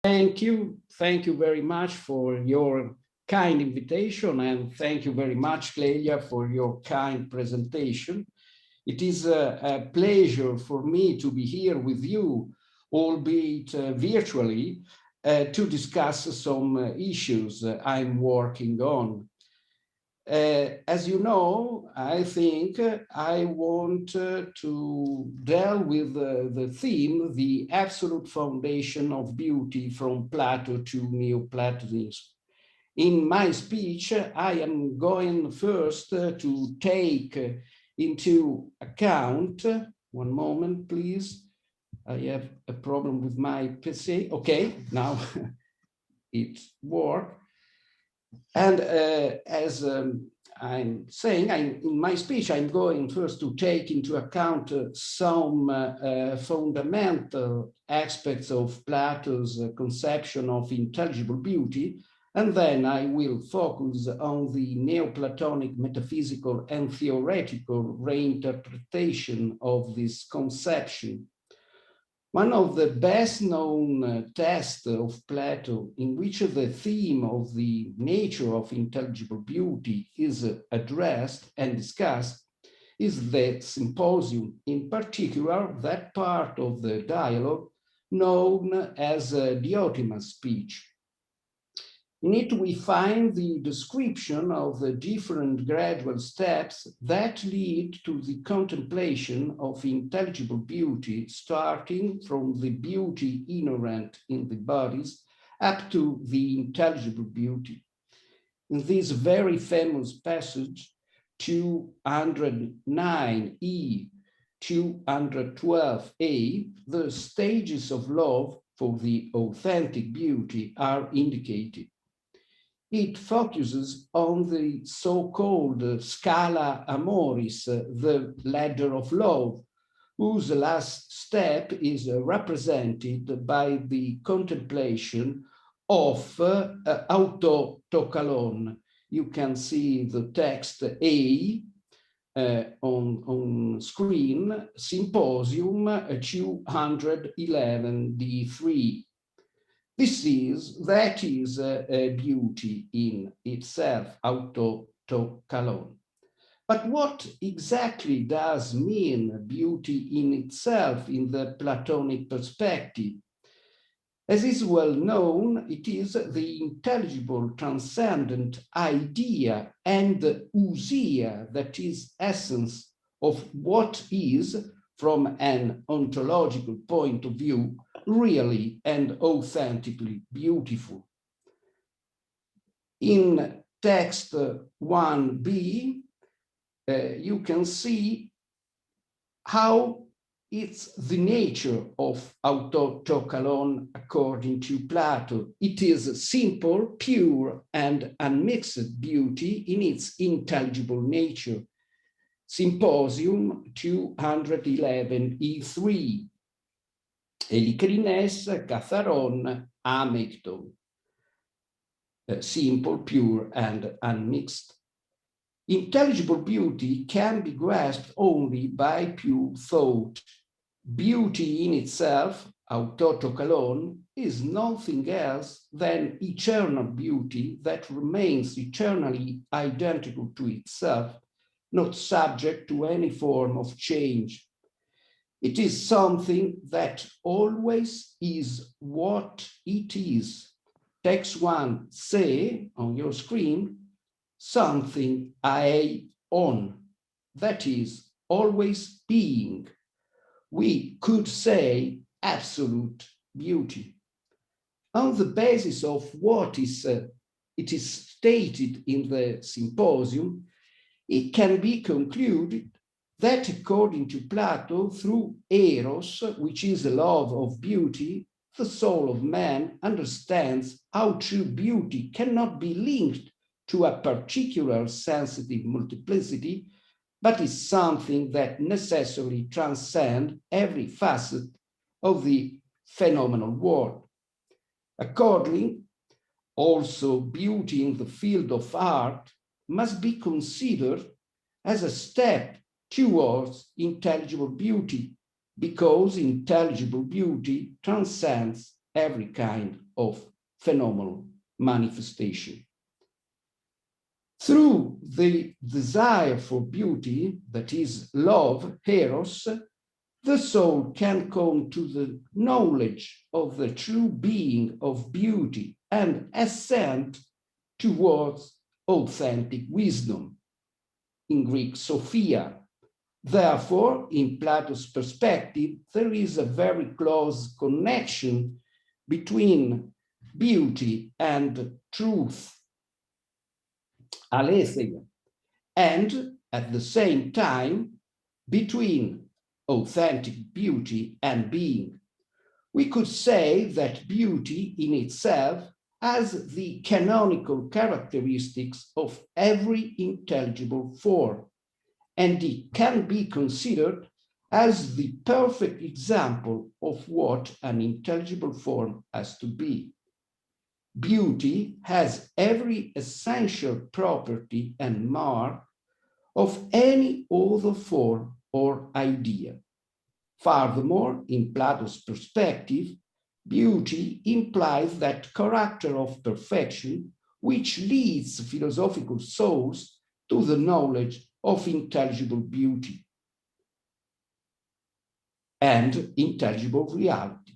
Thank you very much for your kind invitation, and thank you very much, Clelia, for your kind presentation. It is a pleasure for me to be here with you, albeit virtually, to discuss some issues I'm working on. As you know, I think I want to deal with the theme, the absolute foundation of beauty from Plato to Neoplatonism. In my speech, I am going first to take into account, one moment, please. I have a problem with my PC. Okay, now it works. And as I'm saying, in my speech, I'm going first to take into account some fundamental aspects of Plato's conception of intelligible beauty, and then I will focus on the Neoplatonic metaphysical and theoretical reinterpretation of this conception. One of the best known texts of Plato in which the theme of the nature of intelligible beauty is addressed and discussed is the Symposium, in particular that part of the dialogue known as the Diotima's speech. In it, we find the description of the different gradual steps that lead to the contemplation of intelligible beauty, starting from the beauty inherent in the bodies up to the intelligible beauty. In this very famous passage, 209e, 212a, the stages of love for the authentic beauty are indicated. It focuses on the so-called Scala Amoris, the ladder of love, whose last step is represented by the contemplation of autotokalon. You can see the text A on screen, Symposium 211d3. That is a beauty in itself, autotokalon. But what exactly does mean beauty in itself in the Platonic perspective? As is well known, it is the intelligible transcendent idea and ousia that is essence of what is, from an ontological point of view, really and authentically beautiful. In text 1b, you can see how it's the nature of autotokalon according to Plato. It is simple, pure, and unmixed beauty in its intelligible nature. Symposium 211e3. Elikrines, katharon, amekton. Simple, pure, and unmixed. Intelligible beauty can be grasped only by pure thought. Beauty in itself, autotokalon, is nothing else than eternal beauty that remains eternally identical to itself, not subject to any form of change. It is something that always is what it is. Text 1, say on your screen, something aion, that is, always being. We could say absolute beauty. On the basis of what it is stated in the Symposium, it can be concluded that according to Plato, through eros, which is the love of beauty, the soul of man understands how true beauty cannot be linked to a particular sensitive multiplicity, but is something that necessarily transcends every facet of the phenomenal world. Accordingly, also beauty in the field of art must be considered as a step towards intelligible beauty, because intelligible beauty transcends every kind of phenomenal manifestation. Through the desire for beauty, that is love, eros, the soul can come to the knowledge of the true being of beauty and ascend towards authentic wisdom, in Greek, Sophia. Therefore, in Plato's perspective, there is a very close connection between beauty and truth, aletheia, and at the same time, between authentic beauty and being. We could say that beauty in itself has the canonical characteristics of every intelligible form, and it can be considered as the perfect example of what an intelligible form has to be. Beauty has every essential property and mark of any other form or idea. Furthermore, in Plato's perspective, beauty implies that character of perfection which leads philosophical souls to the knowledge of intelligible beauty and intelligible reality.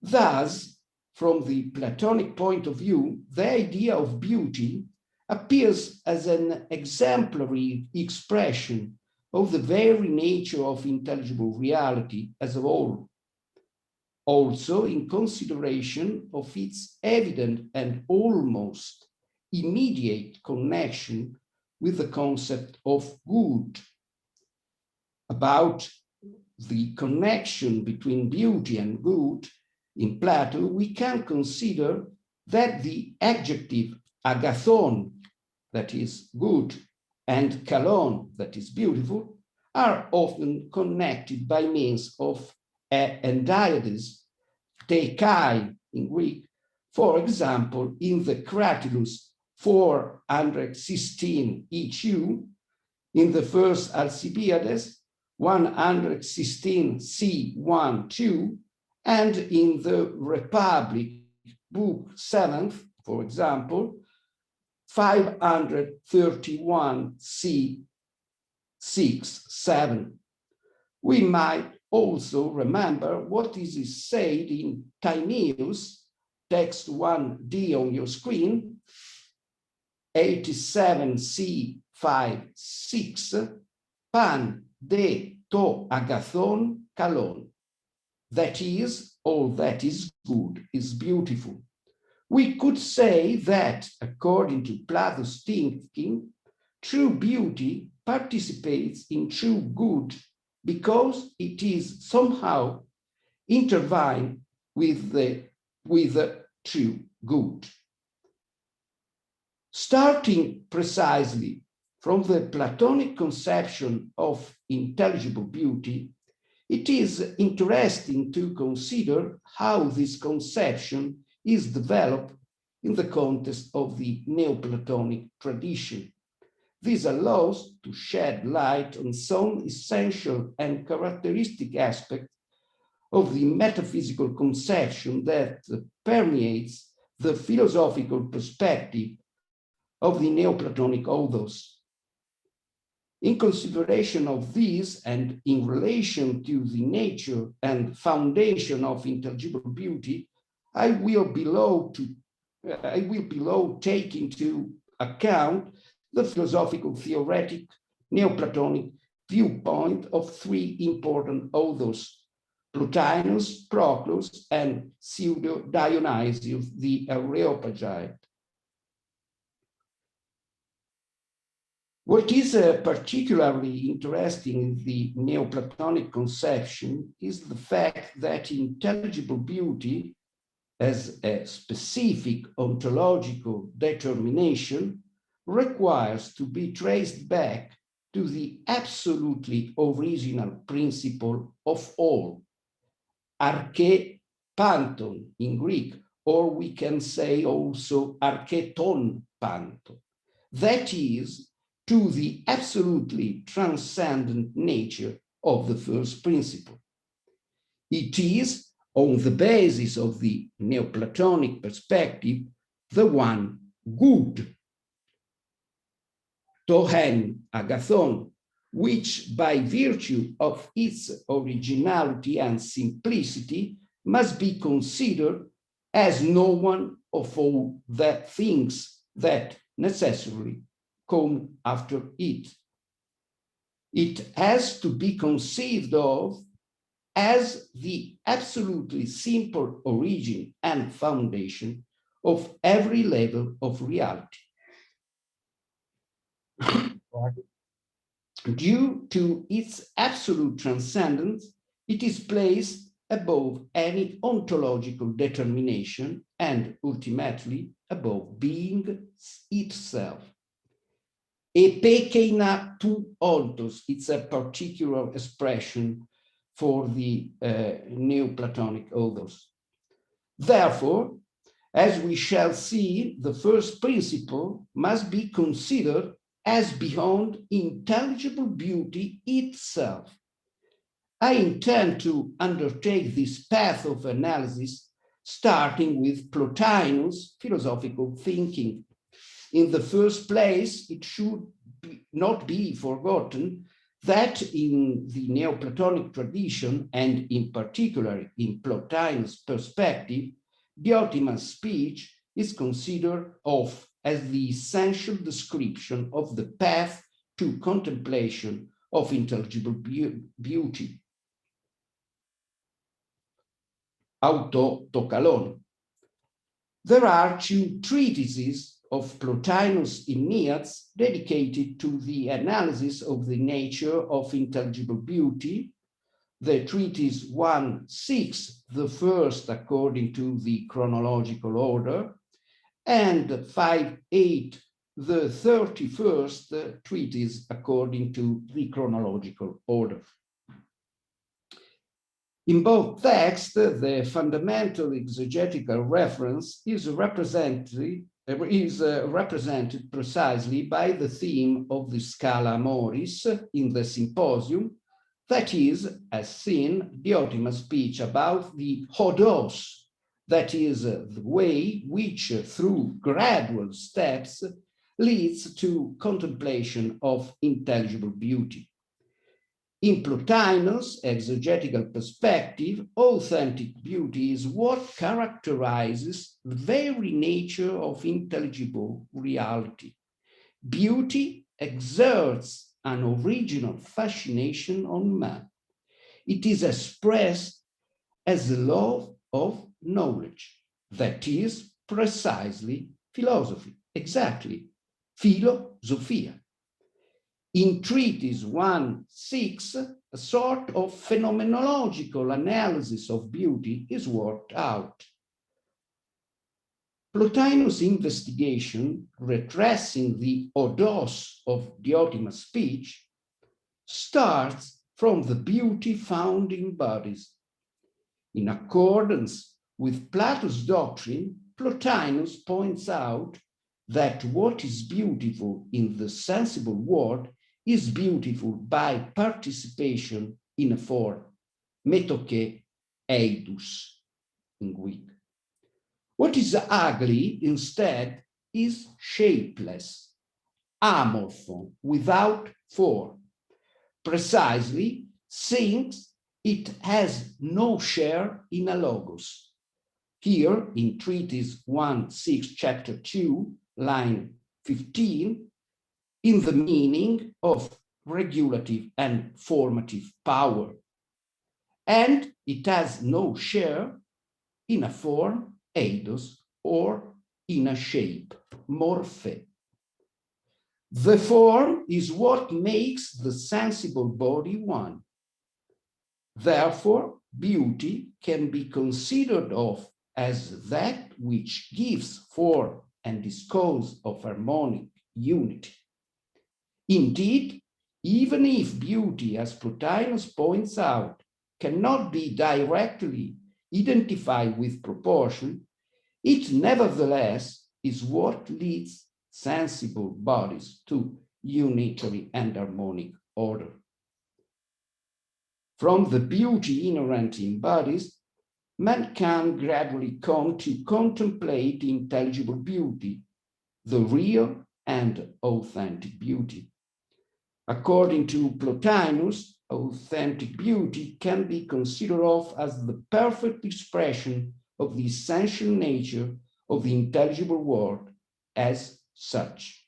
Thus, from the Platonic point of view, the idea of beauty appears as an exemplary expression of the very nature of intelligible reality as a whole, also in consideration of its evident and almost immediate connection with the concept of good. About the connection between beauty and good in Plato, we can consider that the adjective agathon, that is good, and kalon, that is beautiful, are often connected by means of endiades, tekai in Greek, for example, in the Cratylus 416 EQ, in the first Alcibiades 116 C12, and in the Republic, Book 7th, for example, 531 C6-7. We might also remember what is said in Timaeus, text 1D on your screen, 87 C5-6, pan de to agathon kalon. That is, all that is good is beautiful. We could say that, according to Plato's thinking, true beauty participates in true good because it is somehow intertwined with the true good. Starting precisely from the Platonic conception of intelligible beauty, it is interesting to consider how this conception is developed in the context of the Neoplatonic tradition. This allows to shed light on some essential and characteristic aspects of the metaphysical conception that permeates the philosophical perspective of the Neoplatonic authors. In consideration of this and in relation to the nature and foundation of intelligible beauty, I will below take into account the philosophical theoretic Neoplatonic viewpoint of three important authors, Plotinus, Proclus, and Pseudo-Dionysius the Areopagite. What is particularly interesting in the Neoplatonic conception is the fact that intelligible beauty, as a specific ontological determination, requires to be traced back to the absolutely original principle of all, arche panton in Greek, or we can say also archeton panton. That is, to the absolutely transcendent nature of the first principle. It is on the basis of the Neoplatonic perspective, the one good, to hen agathon, which by virtue of its originality and simplicity must be considered as no one of all the things that necessarily come after it. It has to be conceived of as the absolutely simple origin and foundation of every level of reality. Due to its absolute transcendence, it is placed above any ontological determination and ultimately above being itself. Epekeina tu ontos, it's a particular expression for the Neoplatonic authors. Therefore, as we shall see, the first principle must be considered as beyond intelligible beauty itself. I intend to undertake this path of analysis starting with Plotinus' philosophical thinking. In the first place, it should not be forgotten that in the Neoplatonic tradition, and in particular in Plotinus' perspective, Diotima's speech is considered of as the essential description of the path to contemplation of intelligible beauty. Autotokalon. There are two treatises of Plotinus in Neats dedicated to the analysis of the nature of intelligible beauty. The treatise 1.6, the first according to the chronological order, and 5.8, the 31st treatise according to the chronological order. In both texts, the fundamental exegetical reference is represented precisely by the theme of the Scala Amoris in the Symposium, that is, as seen, Diotima's speech about the hodos, that is, the way which, through gradual steps, leads to contemplation of intelligible beauty. In Plotinus' exegetical perspective, authentic beauty is what characterizes the very nature of intelligible reality. Beauty exerts an original fascination on man. It is expressed as the love of knowledge, that is precisely philosophy, exactly, philosophia. In treatise 1.6, a sort of phenomenological analysis of beauty is worked out. Plotinus' investigation, retracing the odos of Diotima's speech, starts from the beauty found in bodies. In accordance with Plato's doctrine, Plotinus points out that what is beautiful in the sensible world is beautiful by participation in a form, metoke eidus in Greek. What is ugly instead is shapeless, amorphous, without form, precisely since it has no share in a logos. Here in treatise 1.6, chapter 2, line 15, in the meaning of regulative and formative power. And it has no share in a form, eidos, or in a shape, morphe. The form is what makes the sensible body one. Therefore, beauty can be considered of as that which gives form and is cause of harmonic unity. Indeed, even if beauty, as Plotinus points out, cannot be directly identified with proportion, it nevertheless is what leads sensible bodies to unitary and harmonic order. From the beauty inherent in bodies, man can gradually come to contemplate intelligible beauty, the real and authentic beauty. According to Plotinus, authentic beauty can be considered of as the perfect expression of the essential nature of the intelligible world as such.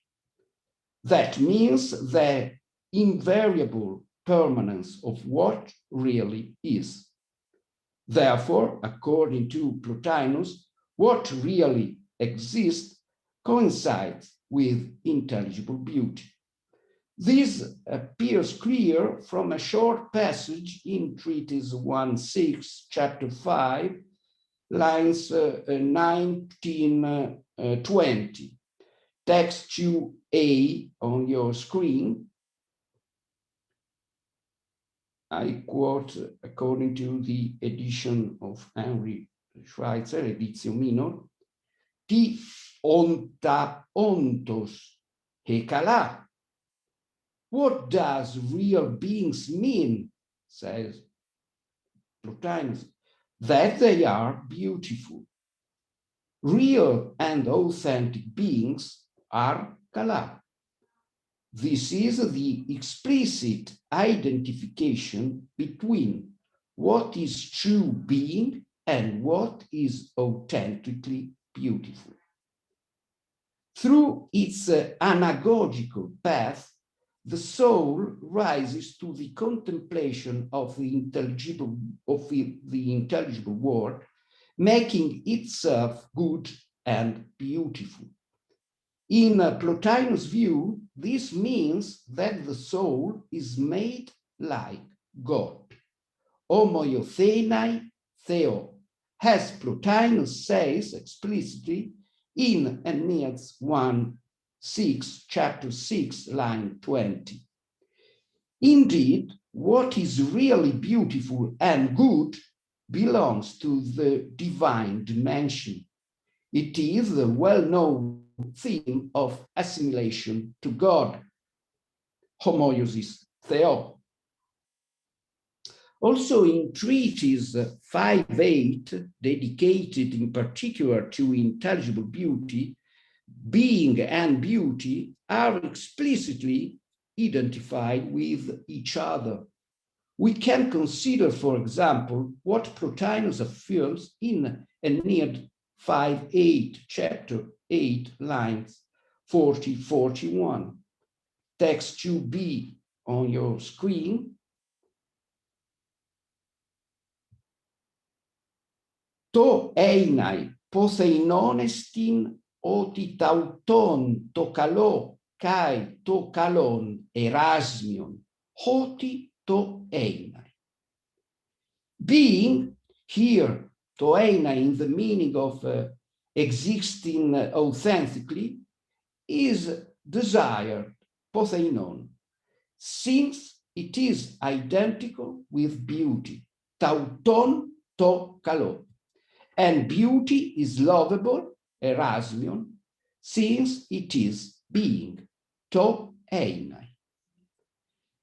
That means the invariable permanence of what really is. Therefore, according to Plotinus, what really exists coincides with intelligible beauty. This appears clear from a short passage in Treatise 1.6, chapter 5, lines 19, 20. Text 2a on your screen. I quote according to the edition of Henry Schweitzer, Editio Minor, ti onta ontos hekala. What does real beings mean, says Plotinus? That they are beautiful. Real and authentic beings are kala. This is the explicit identification between what is true being and what is authentically beautiful. Through its anagogical path, the soul rises to the contemplation of the intelligible world, making itself good and beautiful. In Plotinus' view, this means that the soul is made like God, homoiothenai theo, as Plotinus says explicitly in Aeneas 1:6, chapter 6, line 20. Indeed, what is really beautiful and good belongs to the divine dimension. It is the well-known theme of assimilation to God, homoiosis theo. Also in Treatise 5.8, dedicated in particular to intelligible beauty, being and beauty are explicitly identified with each other. We can consider, for example, what Plotinus affirms in Aeneid 5.8, chapter 8, lines 40-41. Text 2b on your screen. To einai poseinonestin otitauton to kalo kai to kalon erasmion hoti to einai. Being here, to einai in the meaning of existing authentically, is desired, poseinon, since it is identical with beauty, tauton to kalo. And beauty is lovable, erasmion, since it is being, to einai.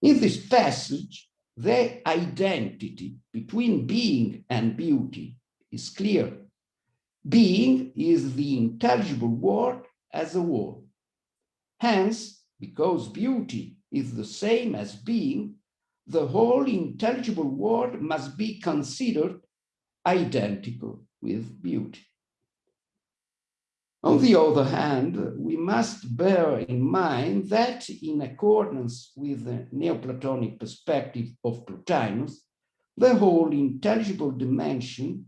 In this passage, the identity between being and beauty is clear. Being is the intelligible world as a whole. Hence, because beauty is the same as being, the whole intelligible world must be considered identical with beauty. On the other hand, we must bear in mind that in accordance with the Neoplatonic perspective of Plotinus, the whole intelligible dimension,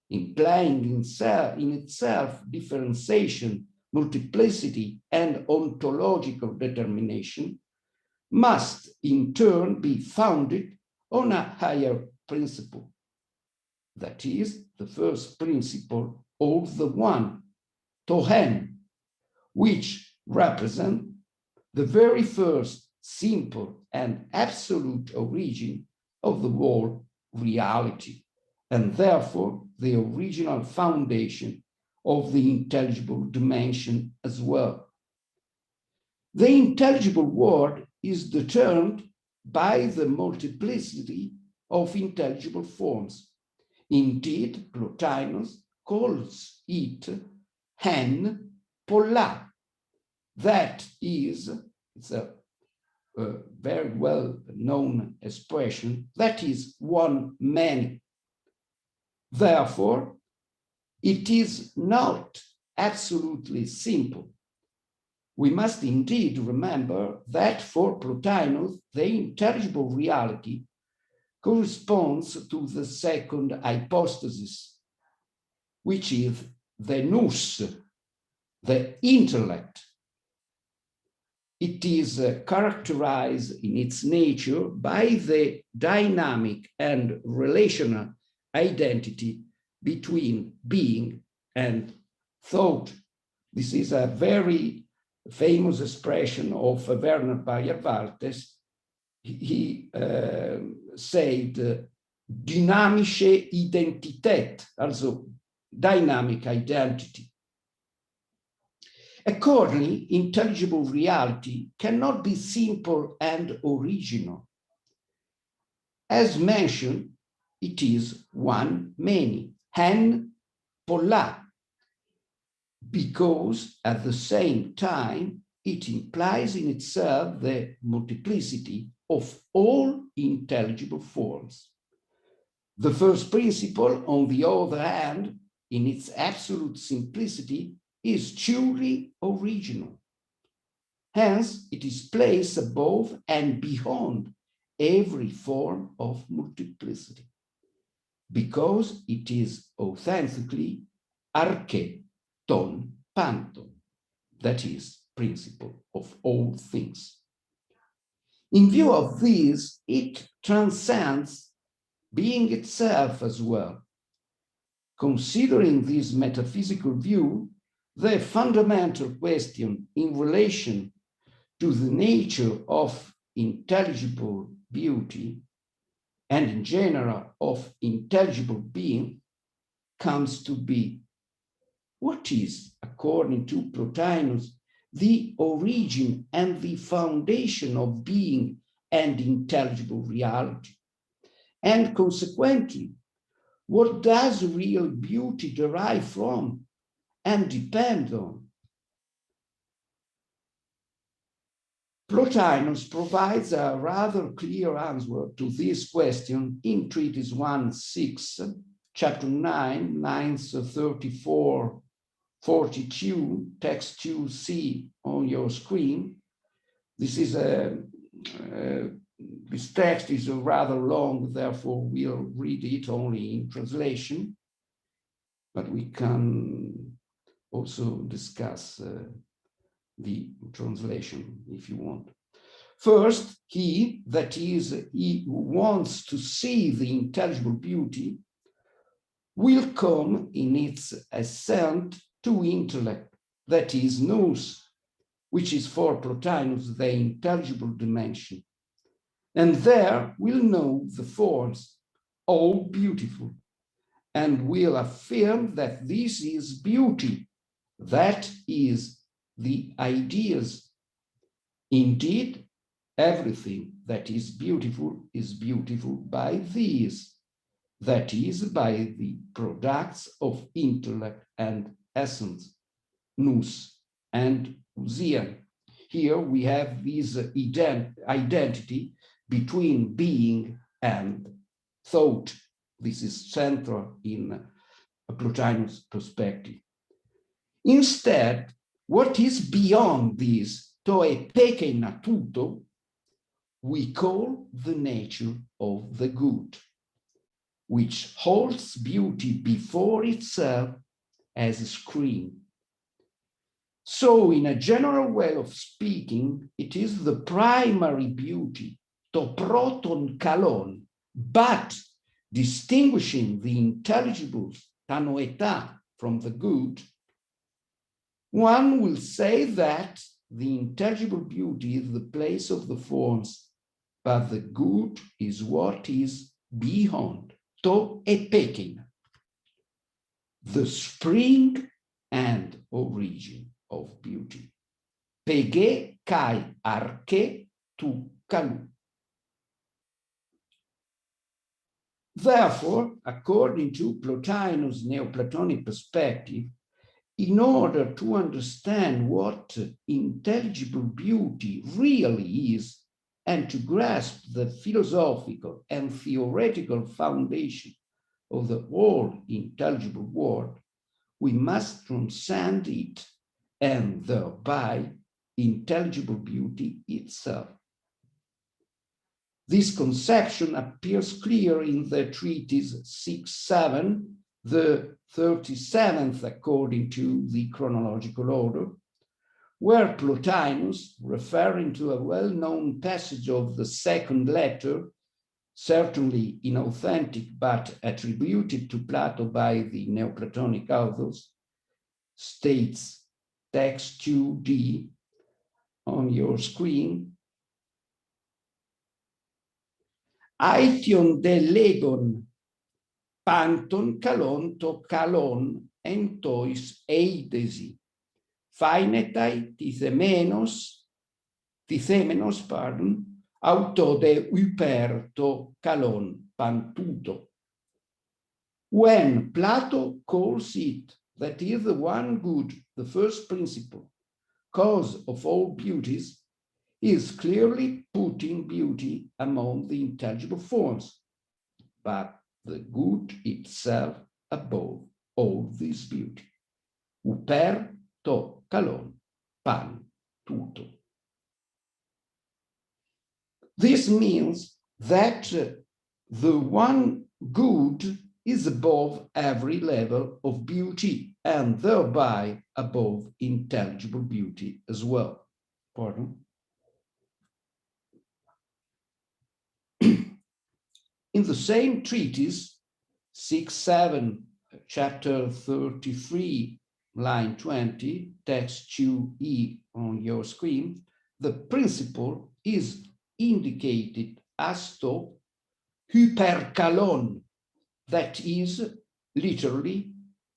implying in itself differentiation, multiplicity, and ontological determination, must in turn be founded on a higher principle. That is, the first principle of the one, tohen, which represent the very first simple and absolute origin of the whole reality, and therefore the original foundation of the intelligible dimension as well. The intelligible world is determined by the multiplicity of intelligible forms. Indeed, Plotinus calls it hen polla. That is, it's a very well-known expression, that is one many. Therefore, it is not absolutely simple. We must indeed remember that for Plotinus, the intelligible reality corresponds to the second hypostasis, which is the nous, the intellect. It is characterized in its nature by the dynamic and relational identity between being and thought. This is a very famous expression of Werner Bayer-Waltes. He said, dynamische Identität, also dynamic identity. Accordingly, intelligible reality cannot be simple and original. As mentioned, it is one many, hen polla, because at the same time it implies in itself the multiplicity of all intelligible forms. The first principle, on the other hand, in its absolute simplicity, is truly original. Hence, it is placed above and beyond every form of multiplicity, because it is authentically arche ton panton, that is, principle of all things. In view of this, it transcends being itself as well. Considering this metaphysical view, the fundamental question in relation to the nature of intelligible beauty and in general of intelligible being comes to be: what is, according to Plotinus, the origin and the foundation of being and intelligible reality? And consequently, what does real beauty derive from and depend on? Plotinus provides a rather clear answer to this question in Treatise 1.6, chapter 9, lines 34, 42, text 2c on your screen. This text is rather long, therefore we'll read it only in translation, but we can also discuss the translation if you want. First, he, that is, he who wants to see the intelligible beauty, will come in its ascent to intellect, that is, nous, which is for Plotinus the intelligible dimension, and there will know the forms, all beautiful, and will affirm that this is beauty, that is, the ideas. Indeed, everything that is beautiful by these, that is, by the products of intellect and essence, nous and ousia. Here we have this identity between being and thought. This is central in Plotinus' perspective. Instead, what is beyond this, to epeke natuto, we call the nature of the good, which holds beauty before itself as a screen. So, in a general way of speaking, it is the primary beauty, to proton kalon, but distinguishing the intelligibles, ta noeta, from the good, one will say that the intelligible beauty is the place of the forms, but the good is what is beyond, to epekin, the spring and origin of beauty. Pege kai arche tu kalu. Therefore, according to Plotinus' Neoplatonic perspective, in order to understand what intelligible beauty really is and to grasp the philosophical and theoretical foundation of the whole intelligible world, we must transcend it and thereby intelligible beauty itself. This conception appears clear in the treatise 6-7, the 37th according to the chronological order, where Plotinus, referring to a well-known passage of the second letter, certainly inauthentic but attributed to Plato by the Neoplatonic authors, states, text 2d on your screen, Aition de legon, panton kalon to kalon entois eidesi, phaenetai tithemenos, auto de hyperto kalon pantuto. When Plato calls it, that is the one good, the first principle, cause of all beauties, is clearly putting beauty among the intelligible forms, but the good itself above all this beauty. Uper to kalon pan tuto. This means that the one good is above every level of beauty and thereby above intelligible beauty as well. Pardon? In the same treatise, 6-7, chapter 33, line 20, text 2e on your screen, the principle is indicated as to hyperkalon, that is literally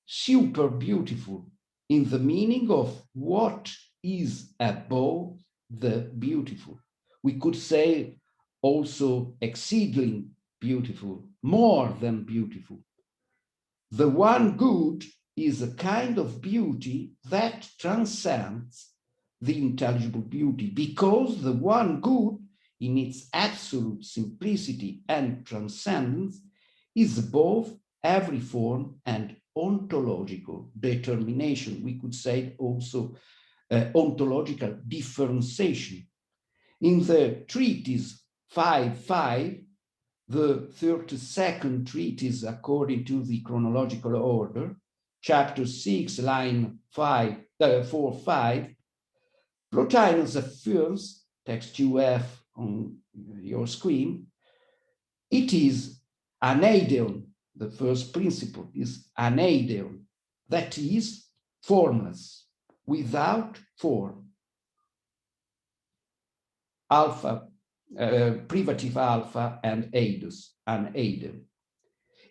super beautiful, in the meaning of what is above the beautiful. We could say also exceedingly beautiful, more than beautiful. The one good is a kind of beauty that transcends the intelligible beauty, because the one good, in its absolute simplicity and transcendence, is above every form and ontological determination. We could say also ontological differentiation. In the treatise 5-5, the 32nd treatise according to the chronological order, chapter 6, line 4-5, Plotinus affirms, text 2f on your screen, it is an eideon, the first principle is an eideon, that is formless, without form. Alpha, privative alpha and eidus, an eideon.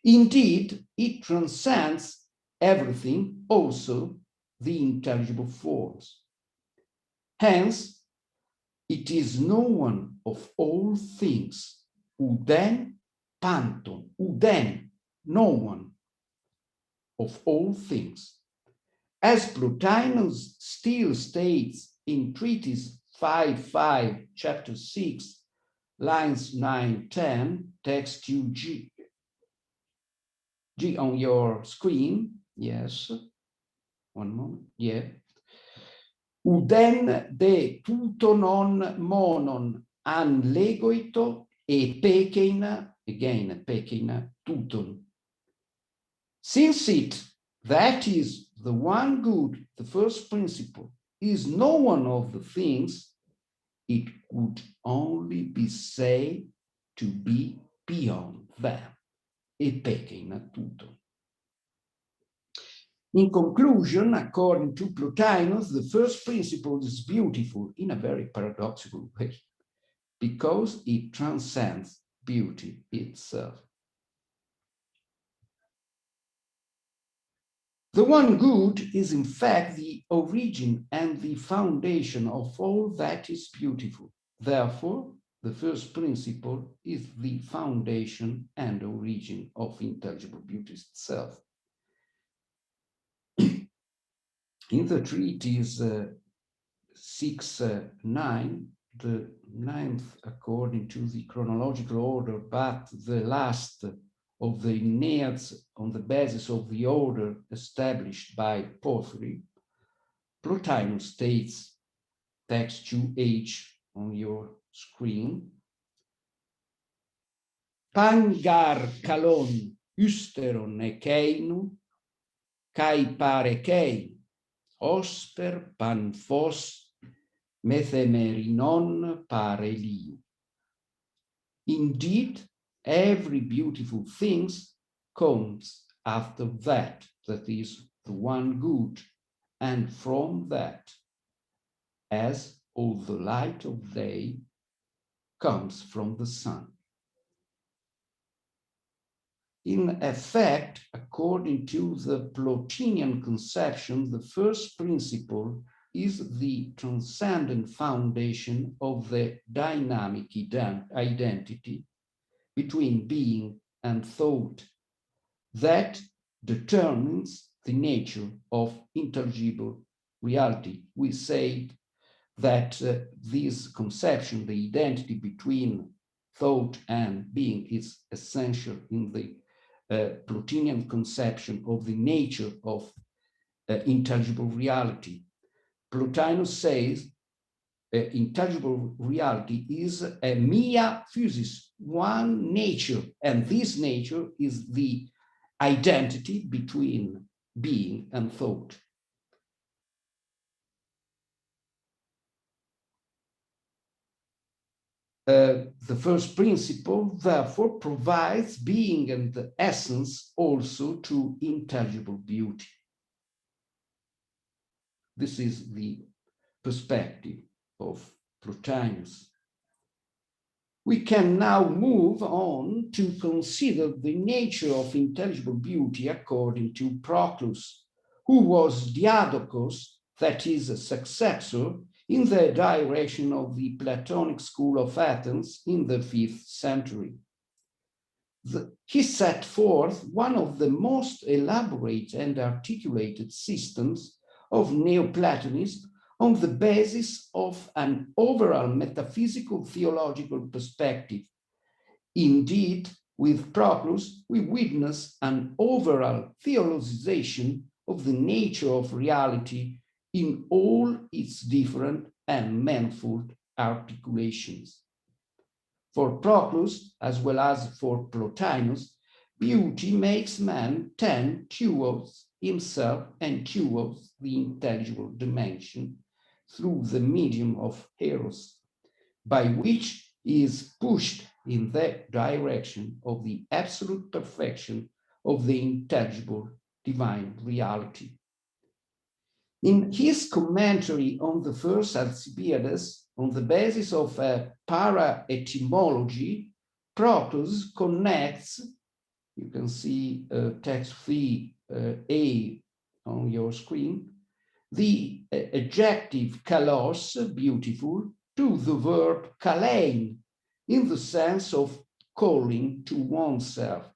Indeed, it transcends everything, also the intelligible forms. Hence, it is no one of all things, uden panton, uden, no one of all things. As Plotinus still states in treatise 5-5, chapter 6, lines 9-10, text 2G. G on your screen, yes. One moment, yeah. Uden de tutonon monon an legoito e pekeina, again pekeina, tuton. Since it, that is the one good, the first principle, is no one of the things, it could only be said to be beyond them, e pekeina tuton. In conclusion, according to Plotinus, the first principle is beautiful in a very paradoxical way, because it transcends beauty itself. The one good is in fact the origin and the foundation of all that is beautiful. Therefore, the first principle is the foundation and origin of intelligible beauty itself. In the treatise 6-9, the ninth according to the chronological order, but the last of the Enneads on the basis of the order established by Porphyry, Plotinus states, text 2H on your screen, Pangar kalon ysteron ekeinu, kai pare kei, osper pan fos methemerinon pare liu. Indeed, every beautiful thing comes after that, that is the one good, and from that, as all the light of day comes from the sun. In effect, according to the Plotinian conception, the first principle is the transcendent foundation of the dynamic identity between being and thought that determines the nature of intelligible reality. We said that this conception, the identity between thought and being, is essential in the Plotinian conception of the nature of intelligible reality. Plotinus says intelligible reality is a mia physis, one nature, and this nature is the identity between being and thought. The first principle, therefore, provides being and the essence also to intelligible beauty. This is the perspective of Plotinus. We can now move on to consider the nature of intelligible beauty according to Proclus, who was Diadochos, that is a successor, in the direction of the Platonic school of Athens in the 5th century. He set forth one of the most elaborate and articulated systems of Neoplatonism on the basis of an overall metaphysical theological perspective. Indeed, with Proclus, we witness an overall theologization of the nature of reality in all its different and manifold articulations. For Proclus, as well as for Plotinus, beauty makes man tend towards himself and towards the intelligible dimension through the medium of eros, by which he is pushed in the direction of the absolute perfection of the intelligible divine reality. In his commentary on the first Alcibiades, on the basis of a para-etymology, Proclus connects, you can see text 3a on your screen, the adjective kalos, beautiful, to the verb kalein, in the sense of calling to oneself,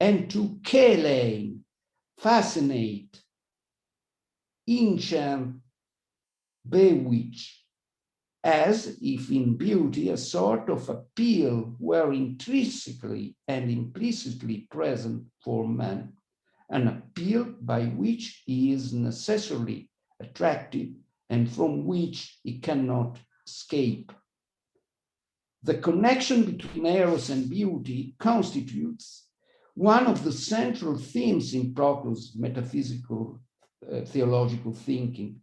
and to kelein, fascinate, enchant, bewitch, as if in beauty a sort of appeal were intrinsically and implicitly present for man, an appeal by which he is necessarily attracted and from which he cannot escape. The connection between eros and beauty constitutes one of the central themes in Proclus' metaphysical theological thinking.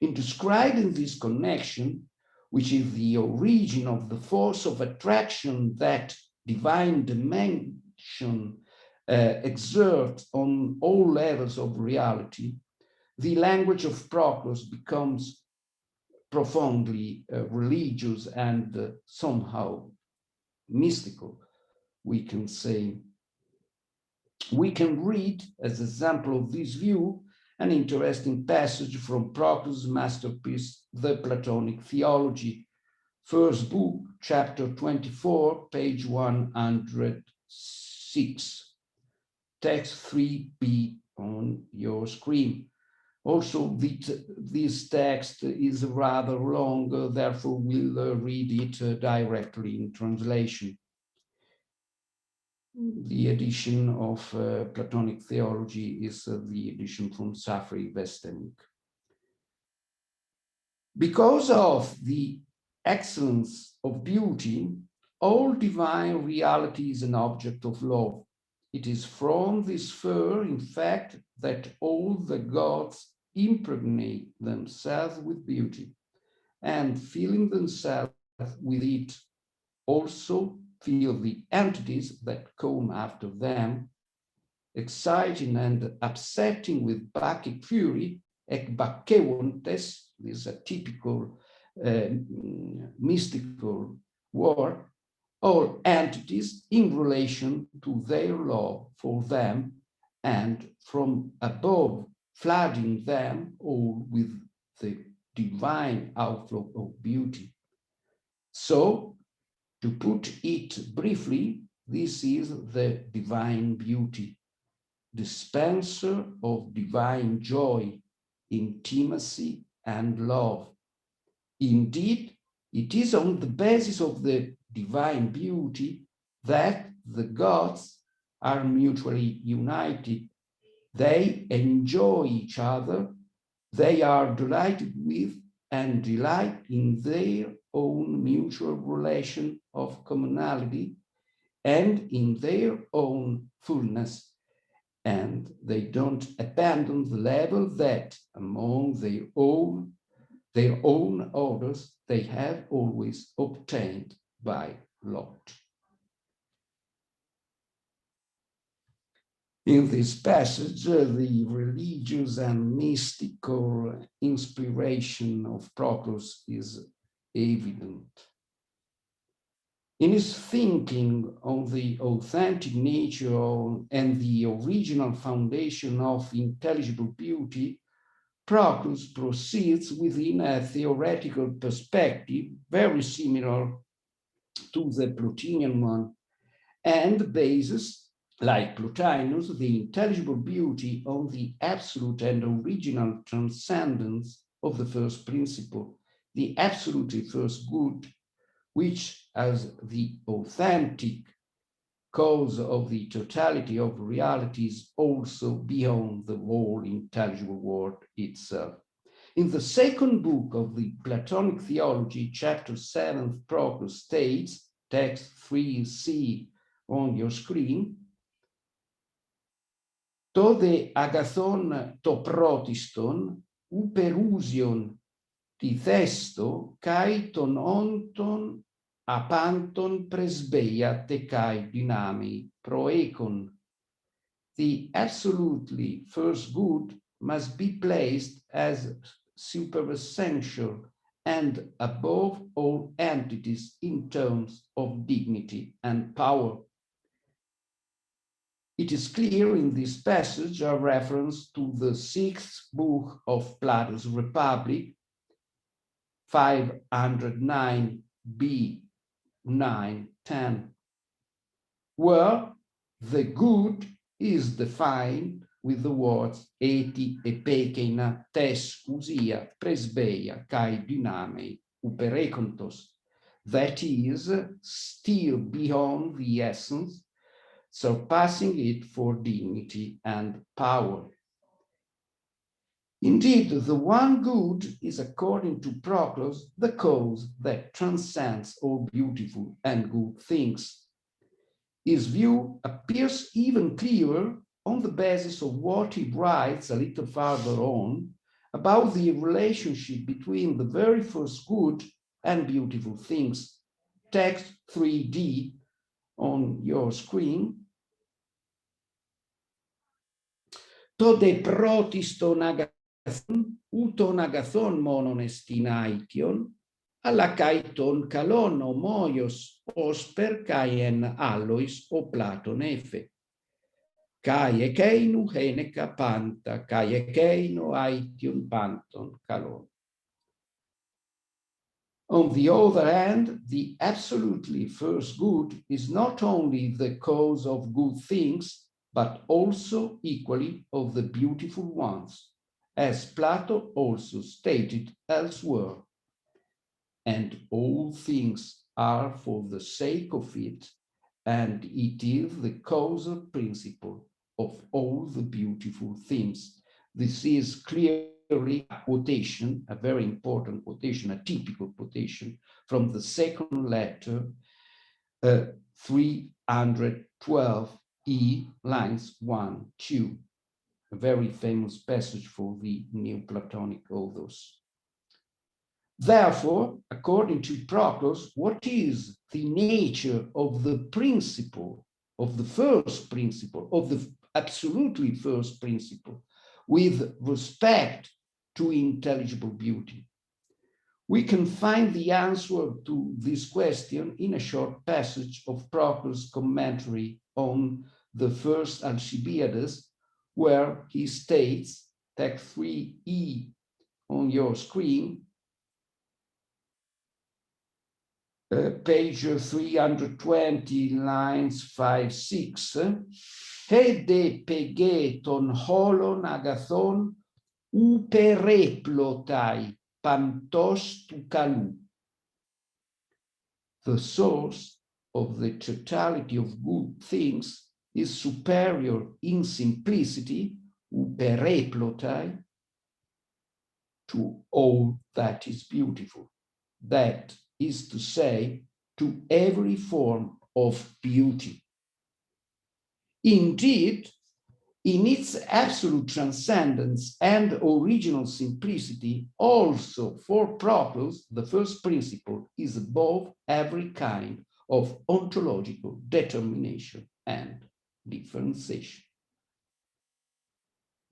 In describing this connection, which is the origin of the force of attraction that divine dimension exerts on all levels of reality, the language of Proclus becomes profoundly religious and somehow mystical, we can say. We can read, as an example of this view, an interesting passage from Proclus' masterpiece, The Platonic Theology, first book, chapter 24, page 106, text 3b on your screen. Also, this text is rather long, therefore we'll read it directly in translation. The edition of Platonic theology is the edition from Safri Westenik. Because of the excellence of beauty, all divine reality is an object of love. It is from this sphere, in fact, that all the gods impregnate themselves with beauty, and filling themselves with it, also feel the entities that come after them, exciting and upsetting with Bacchic fury, ekbakeontes, this is a typical mystical word, all entities in relation to their love for them, and from above flooding them all with the divine outflow of beauty. So, to put it briefly, this is the divine beauty, dispenser of divine joy, intimacy, and love. Indeed, it is on the basis of the divine beauty that the gods are mutually united. They enjoy each other, they are delighted with and delight in their own mutual relation of commonality and in their own fullness, and they don't abandon the level that among their own orders they have always obtained by lot. In this passage, the religious and mystical inspiration of Proclus is evident. In his thinking on the authentic nature and the original foundation of intelligible beauty, Proclus proceeds within a theoretical perspective very similar to the Plotinian one, and bases, like Plotinus, the intelligible beauty on the absolute and original transcendence of the first principle, the absolutely first good, which, as the authentic cause of the totality of reality, is also beyond the whole intelligible world itself. In the second book of the Platonic theology, chapter 7, Proclus states, text 3c on your screen, to de agathon to protiston, uperusion ti thesto, kai ton onton apanton presbeia te kai dynami proecon. The absolutely first good must be placed as superessential and above all entities in terms of dignity and power. It is clear in this passage a reference to the sixth book of Plato's Republic, 509b, 9, 10, where the good is defined with the words eti epekeina tes usia presbeia kai dynamei uperekontos, that is, still beyond the essence, surpassing it for dignity and power. Indeed, the one good is, according to Proclus, the cause that transcends all beautiful and good things. His view appears even clearer on the basis of what he writes a little farther on about the relationship between the very first good and beautiful things. Text 3d on your screen. To de protiston agathon, uton agathon monon estinaition, alla kaiton kalon homoios osper kaien allois o Plato nefe. Kai ekeinu heneka panta, kai ekeinu aition panton kalon. On the other hand, the absolutely first good is not only the cause of good things, but also equally of the beautiful ones, as Plato also stated elsewhere. And all things are for the sake of it, and it is the causal principle of all the beautiful things. This is clearly a quotation, a very important quotation, a typical quotation from the second letter, 312e, lines 1, 2, a very famous passage for the Neoplatonic authors. Therefore, according to Proclus, what is the nature of the principle, of the first principle, of the absolutely first principle, with respect to intelligible beauty? We can find the answer to this question in a short passage of Proclus' commentary on the first Alcibiades, where he states, text 3e on your screen, page 320, lines 5, 6, Hede pegeton holon agathon upereplotai pantos tu kalu. The source of the totality of good things is superior in simplicity, upereplotai, to all that is beautiful. That is to say, to every form of beauty. Indeed, in its absolute transcendence and original simplicity, also for Proclus, the first principle is above every kind of ontological determination and differentiation.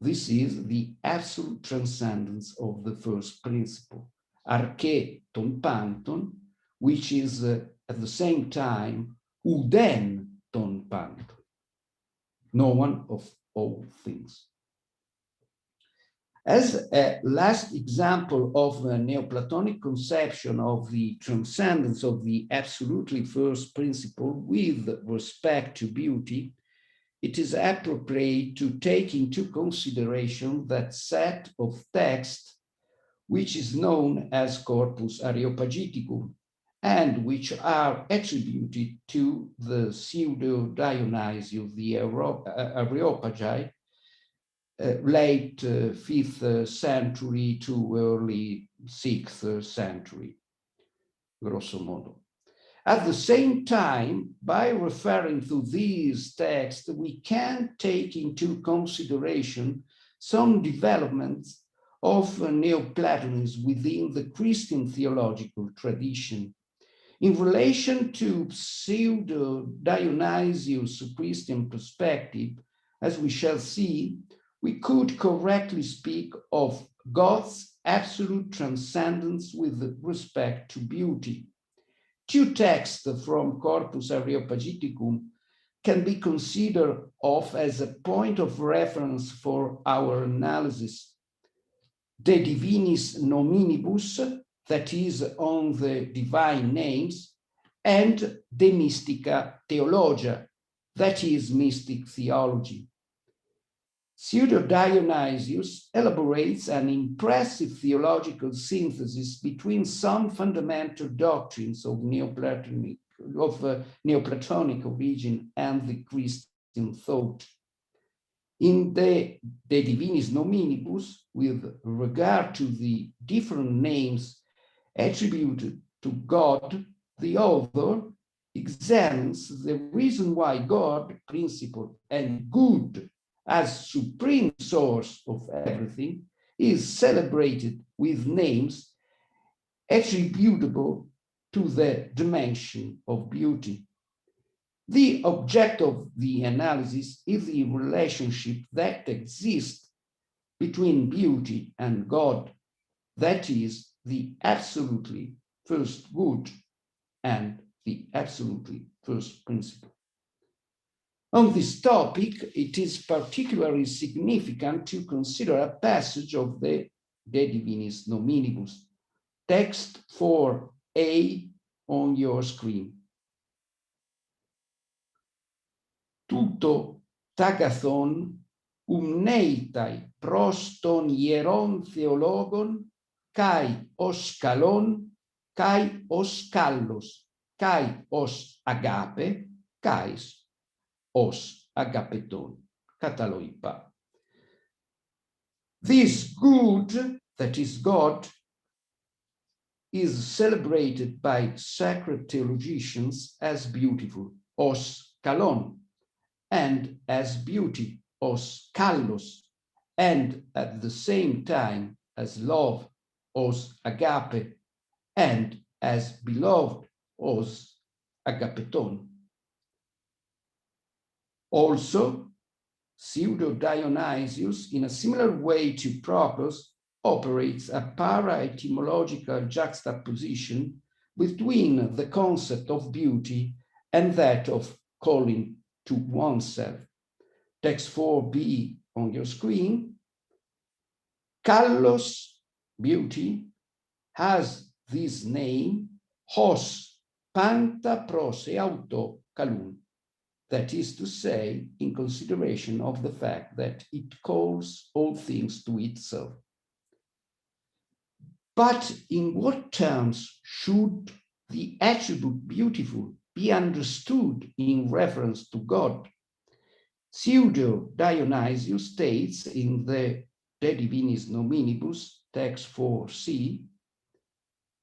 This is the absolute transcendence of the first principle, arche ton panton, which is at the same time uden ton panton, no one of all things. As a last example of a Neoplatonic conception of the transcendence of the absolutely first principle with respect to beauty, it is appropriate to take into consideration that set of texts which is known as Corpus Areopagiticum and which are attributed to the pseudo-Dionysius, the Areopagi, late 5th century to early 6th century, grosso modo. At the same time, by referring to these texts, we can take into consideration some developments of Neoplatonism within the Christian theological tradition. In relation to pseudo-Dionysius Christian perspective, as we shall see, we could correctly speak of God's absolute transcendence with respect to beauty. Two texts from Corpus Areopagiticum can be considered of as a point of reference for our analysis. De Divinis Nominibus, that is on the divine names, and De Mystica Theologia, that is mystic theology. Pseudo-Dionysius elaborates an impressive theological synthesis between some fundamental doctrines of Neoplatonic origin and the Christian thought. In De Divinis Nominibus, with regard to the different names attributed to God, the author examines the reason why God, principle, and good as supreme source of everything is celebrated with names attributable to the dimension of beauty. The object of the analysis is the relationship that exists between beauty and God, that is, the absolutely first good and the absolutely first principle. On this topic, it is particularly significant to consider a passage of the De Divinis Nominibus, text 4 A on your screen. Tuto tagathon neitai proston hieron theologon kai os kalon kai os kallos kai os agape kais os agapeton kataloipa. This good, that is God, is celebrated by sacred theologians as beautiful, os kalon, and as beauty, os kallos, and at the same time as love, os agape, and as beloved, os agapeton. Also, Pseudo-Dionysius, in a similar way to Proclus, operates a para-etymological juxtaposition between the concept of beauty and that of calling to oneself. Text 4b on your screen. Kallos, beauty, has this name, hos panta pros e auto kalun. That is to say, in consideration of the fact that it calls all things to itself. But in what terms should the attribute beautiful be understood in reference to God? Pseudo-Dionysius states in the De Divinis Nominibus, text 4c,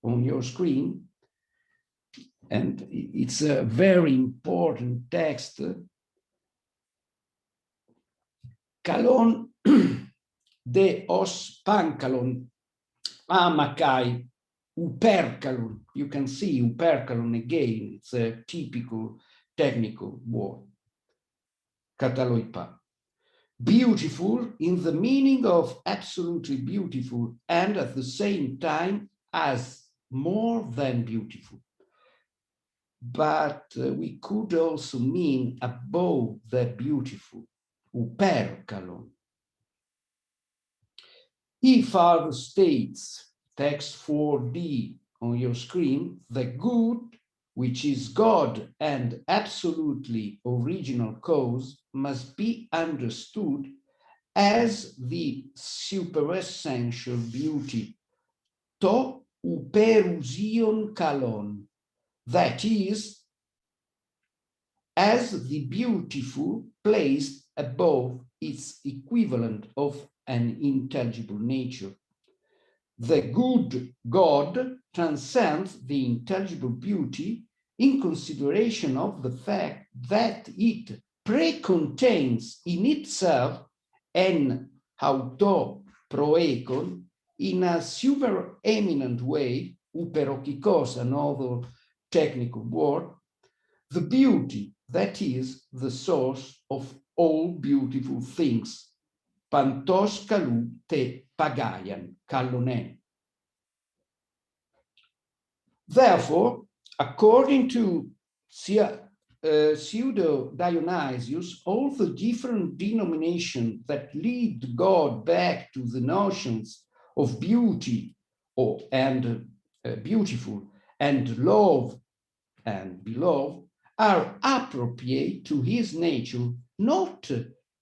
on your screen, and it's a very important text. Kalon de os pankalon amakai uperkalon. You can see uperkalon again. It's a typical technical word. Kataloipa. Beautiful in the meaning of absolutely beautiful and at the same time as more than beautiful. But we could also mean above the beautiful, uperkalon. He further states, text 4d on your screen, the good, which is God and absolutely original cause, must be understood as the superessential beauty, to uperusion kalon, that is, as the beautiful placed above its equivalent of an intelligible nature. The good God transcends the intelligible beauty in consideration of the fact that it pre-contains in itself an auto proekon in a super-eminent way, uperokikos, another technical word, the beauty that is the source of all beautiful things. Pantos kalu te pagayan kalonen. Therefore, according to Pseudo-Dionysius, all the different denominations that lead God back to the notions of beauty and beautiful and love and beloved are appropriate to his nature, not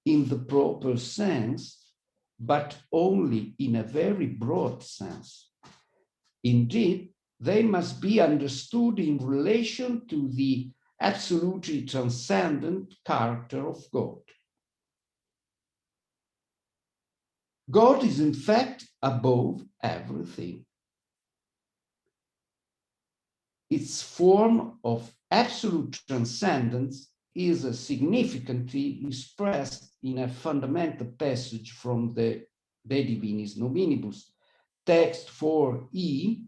in the proper sense, but only in a very broad sense. Indeed, they must be understood in relation to the absolutely transcendent character of God. God is in fact above everything. Its form of absolute transcendence is significantly expressed in a fundamental passage from the De Divinis Nominibus, text 4e.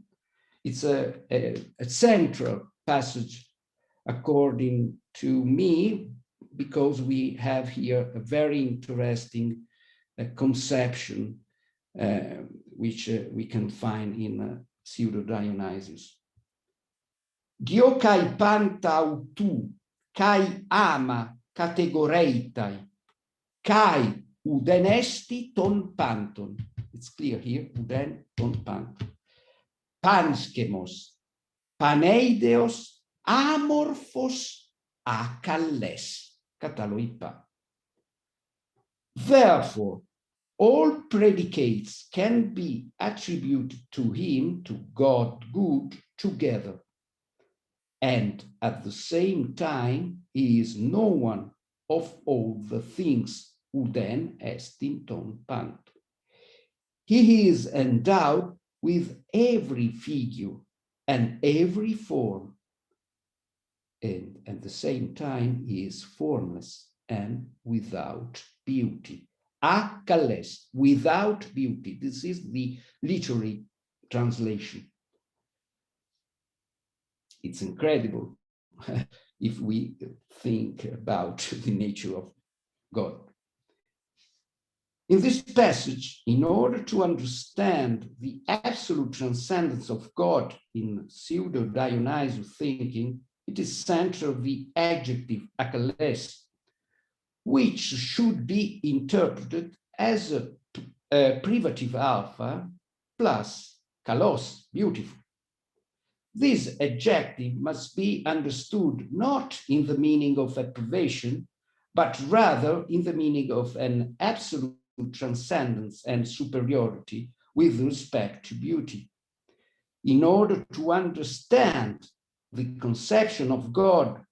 It's a central passage according to me, because we have here a very interesting conception which we can find in Pseudo-Dionysius. Dio kai pantau tu, kai ama categoreitai, kai udenesti ton panton. It's clear here, uden ton panton. Panskemos, paneideos amorphos akales, kataloipa. Therefore, all predicates can be attributed to him, to God good, together. And at the same time, he is no one of all the things uden est in ton pant. He is endowed with every figure and every form, and at the same time, he is formless and without beauty. Akales, without beauty. This is the literary translation. It's incredible if we think about the nature of God. In this passage, in order to understand the absolute transcendence of God in pseudo-Dionysius thinking, it is central the adjective akales, which should be interpreted as a privative alpha plus kalos, beautiful. This adjective must be understood not in the meaning of approbation, but rather in the meaning of an absolute transcendence and superiority with respect to beauty. In order to understand the conception of God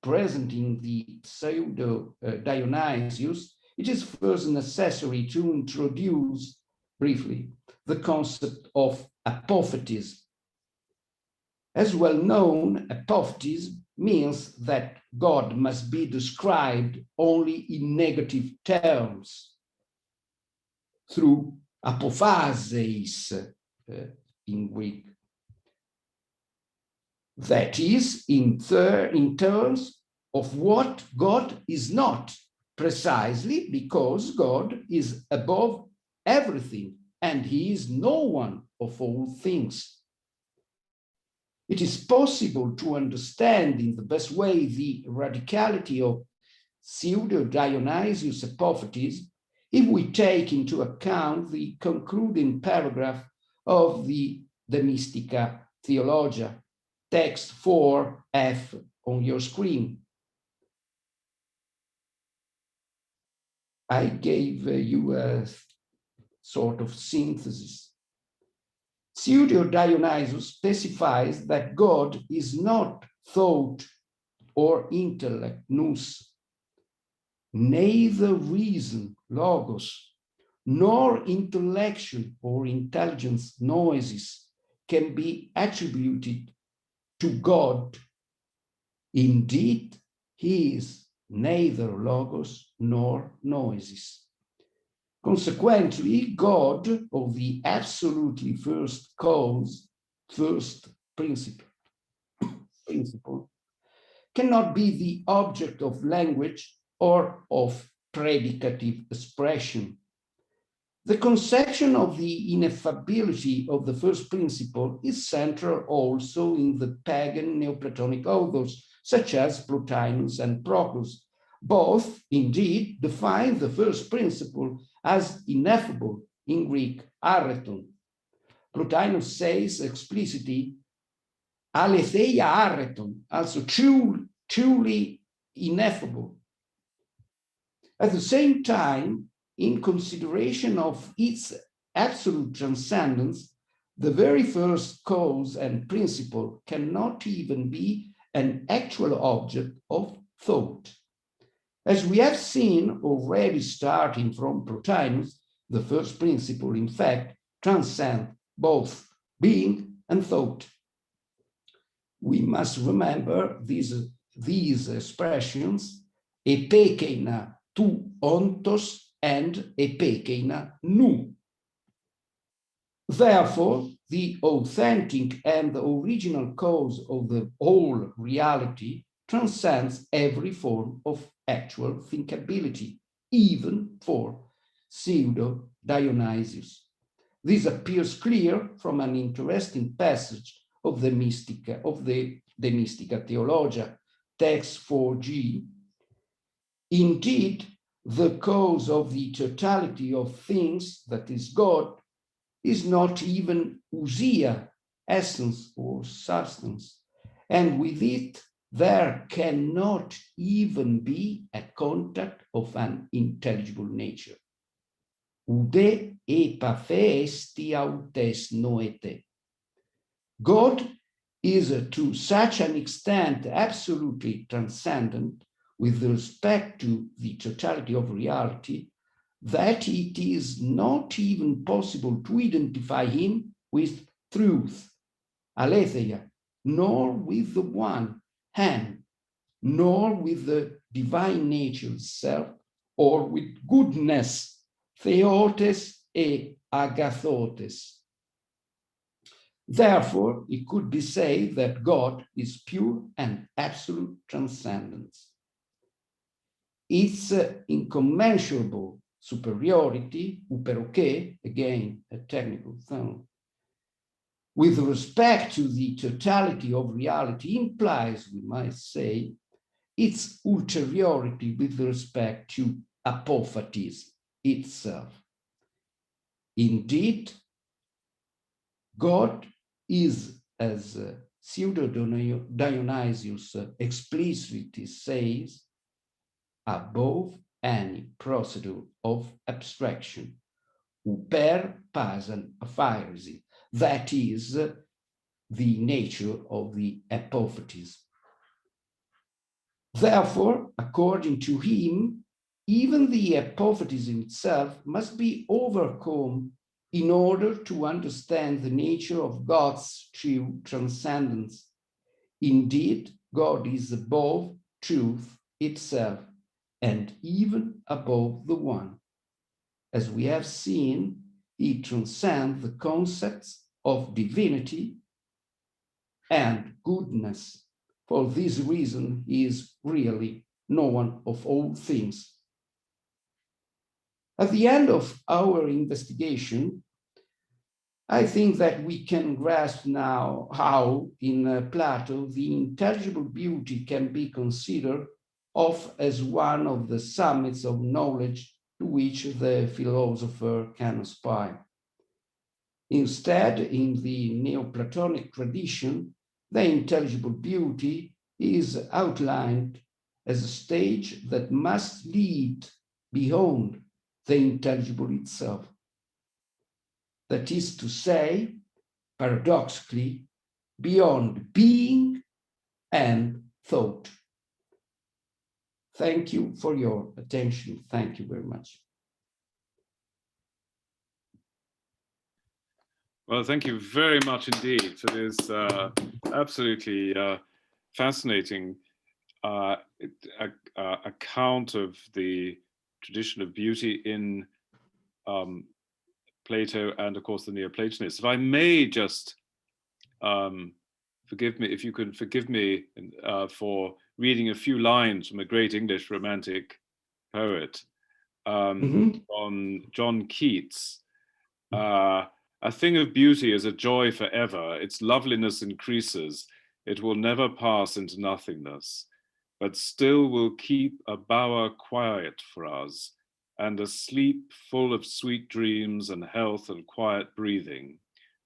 present in the pseudo-Dionysius, it is first necessary to introduce briefly the concept of apophatism. As well known, apophatism means that God must be described only in negative terms through apophases in Greek. That is, in terms of what God is not, precisely because God is above everything and he is no one of all things. It is possible to understand in the best way the radicality of pseudo-Dionysius apophatism if we take into account the concluding paragraph of the De Mystica Theologia, text 4F on your screen. I gave you a sort of synthesis. Pseudo-Dionysius specifies that God is not thought or intellect, nous, neither reason, logos, nor intellection or intelligence, noesis, can be attributed to God. Indeed, he is neither logos nor noesis. Consequently, God, or the absolutely first cause, first principle, cannot be the object of language or of predicative expression. The conception of the ineffability of the first principle is central also in the pagan Neoplatonic authors, such as Plotinus and Proclus. Both, indeed, define the first principle as ineffable, in Greek, arreton. Plotinus says explicitly, aletheia arreton, also truly ineffable. At the same time, in consideration of its absolute transcendence, the very first cause and principle cannot even be an actual object of thought. As we have seen already starting from Plotinus, the first principle, in fact, transcends both being and thought. We must remember these expressions, epekeina tu ontos and epekeina nu. Therefore, the authentic and the original cause of the whole reality transcends every form of actual thinkability, even for pseudo-Dionysius. This appears clear from an interesting passage of the De Mystica Theologia, text 4G. Indeed, the cause of the totality of things, that is God, is not even ousia, essence or substance, and with it there cannot even be a contact of an intelligible nature. Ude epathesti autes noete. God is to such an extent absolutely transcendent with respect to the totality of reality that it is not even possible to identify him with truth, aletheia, nor with the one hand, nor with the divine nature itself, or with goodness, theotes e agathotes. Therefore, it could be said that God is pure and absolute transcendence. Its incommensurable superiority, uperoche, again a technical term, with respect to the totality of reality implies, we might say, its ulteriority with respect to apophatism itself. Indeed, God is, as Pseudo-Dionysius explicitly says, above any procedure of abstraction, uper pasan aphairesi, that is the nature of the apophatism. Therefore, according to him, even the apophatism itself must be overcome in order to understand the nature of God's true transcendence. Indeed, God is above truth itself and even above the one. As we have seen, he transcends the concepts of divinity and goodness. For this reason, he is really known of all things. At the end of our investigation, I think that we can grasp now how, in Plato, the intelligible beauty can be considered of as one of the summits of knowledge to which the philosopher can aspire. Instead, in the Neoplatonic tradition, the intelligible beauty is outlined as a stage that must lead beyond the intelligible itself. That is to say, paradoxically, beyond being and thought. Thank you for your attention. Thank you very much. Well, thank you very much indeed for this absolutely fascinating account of the tradition of beauty in Plato and, of course, the Neoplatonists. If I may just forgive me, if you could forgive me for reading a few lines from a great English romantic poet, on John Keats. A thing of beauty is a joy forever. Its loveliness increases. It will never pass into nothingness, but still will keep a bower quiet for us, and a sleep full of sweet dreams and health and quiet breathing.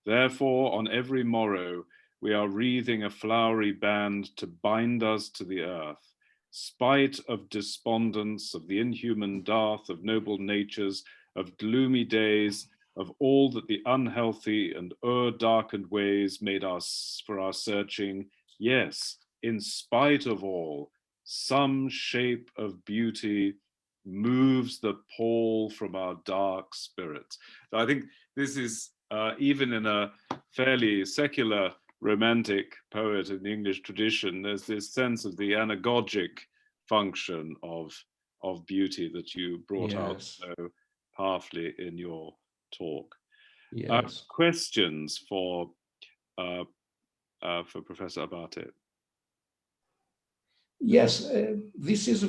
Therefore, on every morrow, we are wreathing a flowery band to bind us to the earth, spite of despondence, of the inhuman dearth of noble natures, of gloomy days, of all that the unhealthy and darkened ways made us for our searching. Yes, in spite of all, some shape of beauty moves the pall from our dark spirits. So I think this is, even in a fairly secular romantic poet in the English tradition, there's this sense of the anagogic function of beauty that you brought out so powerfully in your talk. Questions for Professor Abbate? Yes, this is,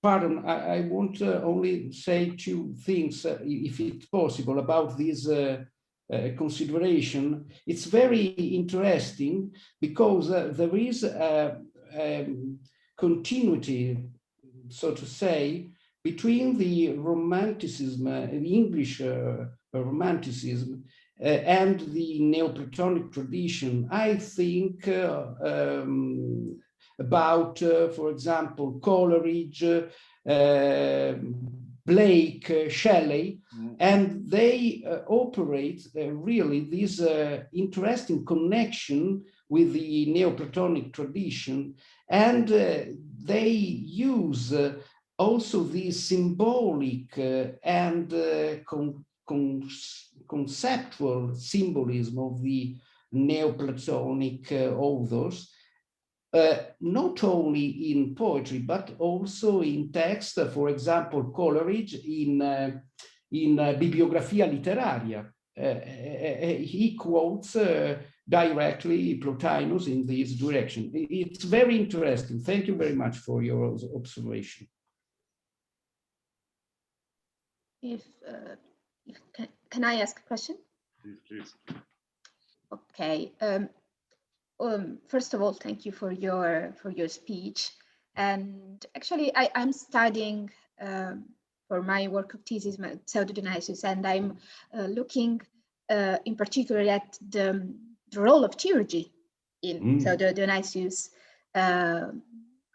pardon, I want only say two things, if it's possible, about this consideration. It's very interesting because there is a continuity, so to say, between the Romanticism, the English Romanticism, and the Neoplatonic tradition, I think about, for example, Coleridge, Blake, Shelley, and they operate really this interesting connection with the Neoplatonic tradition, and they use also the symbolic and conceptual symbolism of the Neoplatonic authors, not only in poetry, but also in text. For example, Coleridge in Bibliografia Literaria, he quotes directly Plotinus in this direction. It's very interesting. Thank you very much for your observation. Can I ask a question? Please. Okay. First of all, thank you for your speech. And actually, I'm studying for my work of thesis, Pseudo-Dionysius, and I'm looking in particular at the role of theurgy in Pseudo-Dionysius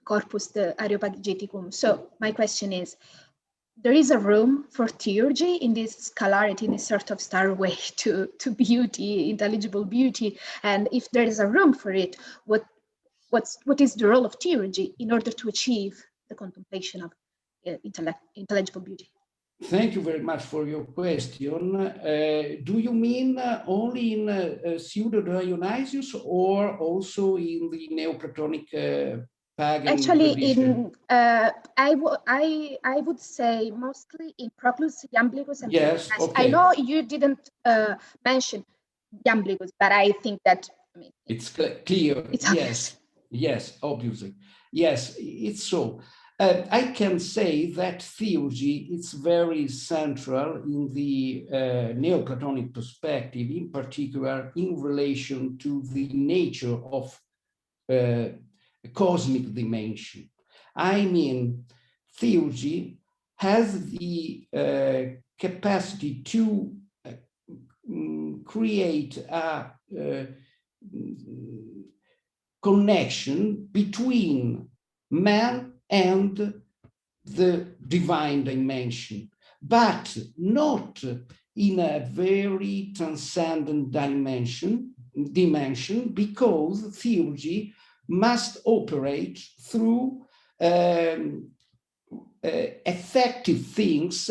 corpus the Areopagiticum. So my question is, there is a room for theurgy in this scalarity, in this sort of starway to beauty, intelligible beauty, and if there is a room for it, what is the role of theurgy in order to achieve the contemplation of intelligible beauty? Thank you very much for your question. Do you mean only in Pseudo-Dionysius or also in the Neoplatonic pagan Actually, tradition? I would say mostly in Proclus, Iamblichus, and yes, okay. I know you didn't mention Iamblichus, but I think that it's clear. It's obvious. Yes, obviously. Yes, it's so. I can say that theurgy is very central in the Neoplatonic perspective, in particular in relation to the nature of cosmic dimension. I mean, theurgy has the capacity to create a connection between man and the divine dimension, but not in a very transcendent dimension, because theurgy must operate through effective things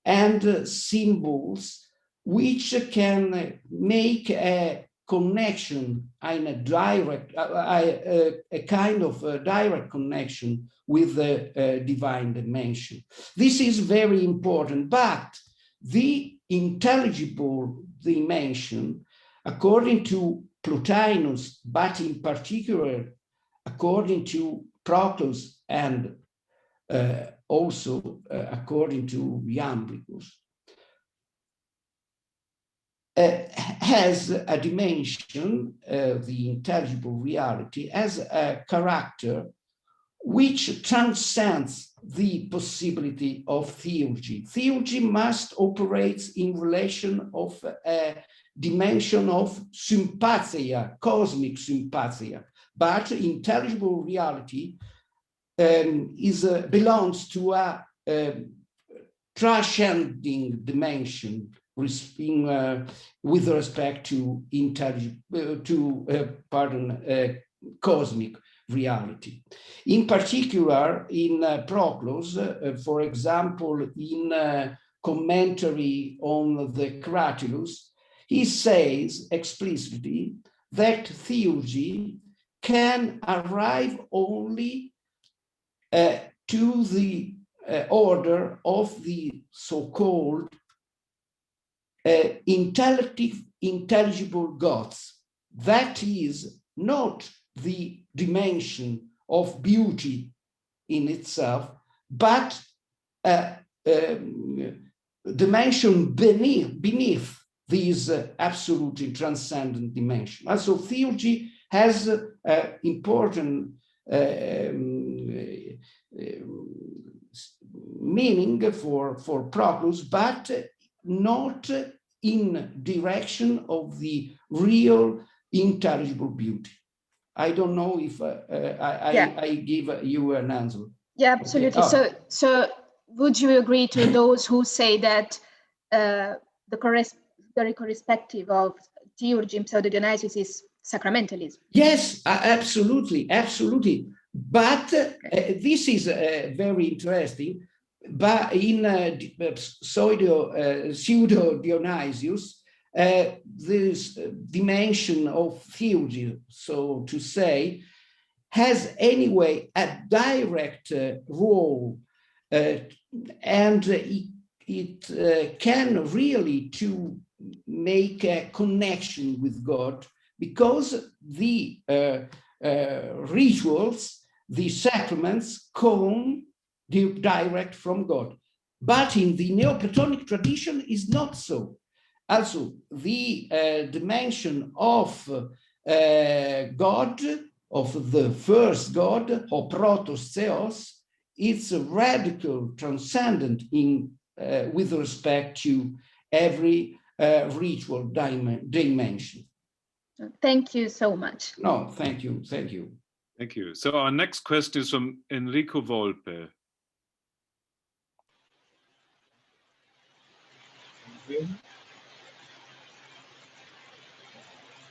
and symbols which can make a connection in a direct, a kind of a direct connection with the divine dimension. This is very important, but the intelligible dimension, according to Plotinus, but in particular according to Proclus and also according to Iamblichus, has a dimension, the intelligible reality, as a character which transcends the possibility of theurgy. Theurgy must operate in relation of a dimension of sympathia, cosmic sympathia, but intelligible reality belongs to a transcending dimension with respect to cosmic reality. In particular, in Proclus, for example, in commentary on the Cratylus, he says explicitly that theurgy can arrive only to the order of the so-called intelligible gods. That is not the dimension of beauty in itself, but a dimension beneath this absolutely transcendent dimension. Also, theurgy has important meaning for Proclus, but not in direction of the real intelligible beauty. I don't know if I give you an answer. Yeah, absolutely. Okay. So would you agree to those who say that the correspective of theurgy and Pseudo-Dionysius is sacramentalism? Yes, absolutely, absolutely. But this is very interesting. But in Pseudo-Dionysius, this dimension of theurgy, so to say, has anyway a direct role, and it can really to make a connection with God, because the rituals, the sacraments come direct from God. But in the Neoplatonic tradition is not so. Also, the dimension of God, of the first God, or protos theos, it's a radical, transcendent in with respect to every ritual dimension. Thank you so much. No, thank you, thank you. Thank you. So our next question is from Enrico Volpe.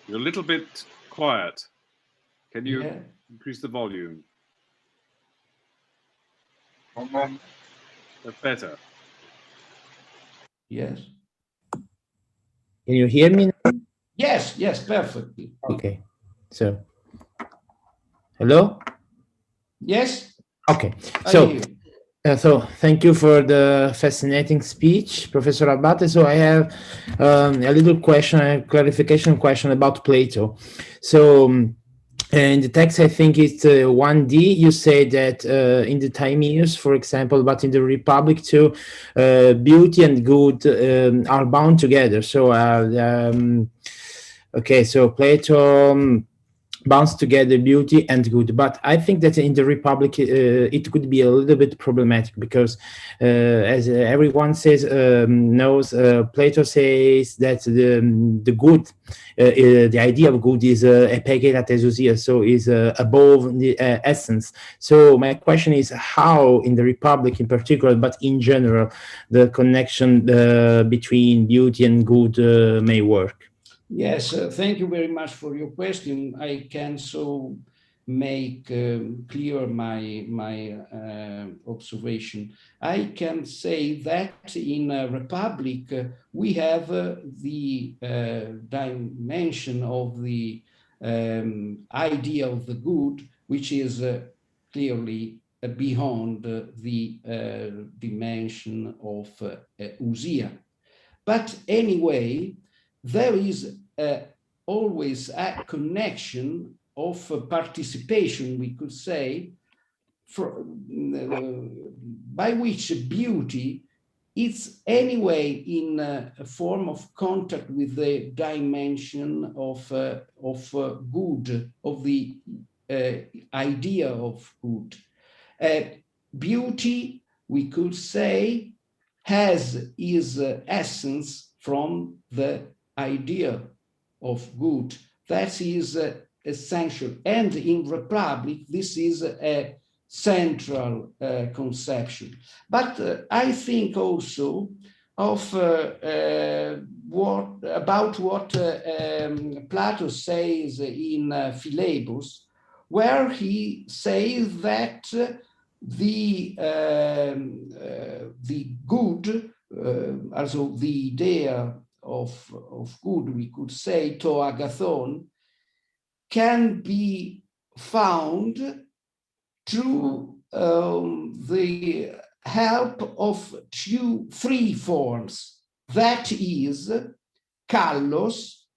You're a little bit quiet. Can you increase the volume? That's better. Yes. Can you hear me now? Yes, yes, perfectly. Okay. So, hello? Yes. Okay. So thank you for the fascinating speech, Professor Abbate. So I have a little question, a clarification question about Plato. So in the text, I think it's 1D, you say that in the Timaeus, for example, but in the Republic too, beauty and good are bound together. So, okay, so Plato bounds together beauty and good, but I think that in the Republic it could be a little bit problematic, because as everyone says, knows, Plato says that the good, the idea of good is epeigeia tesousia, so is above the essence. So my question is, how in the Republic in particular, but in general, the connection between beauty and good may work? Yes, thank you very much for your question. I can so make clear my observation. I can say that in a Republic, we have the dimension of the idea of the good, which is clearly beyond the dimension of ousia. But anyway, there is always a connection of participation, we could say, by which beauty is anyway in a form of contact with the dimension of good, of the idea of good. Beauty, we could say, has its essence from the idea of good. That is essential. And in Republic, this is a central conception. But I think also of what Plato says in Philebus, where he says that the good, also the idea of good, we could say, to agathon, can be found through the help of three forms. That is, kallos,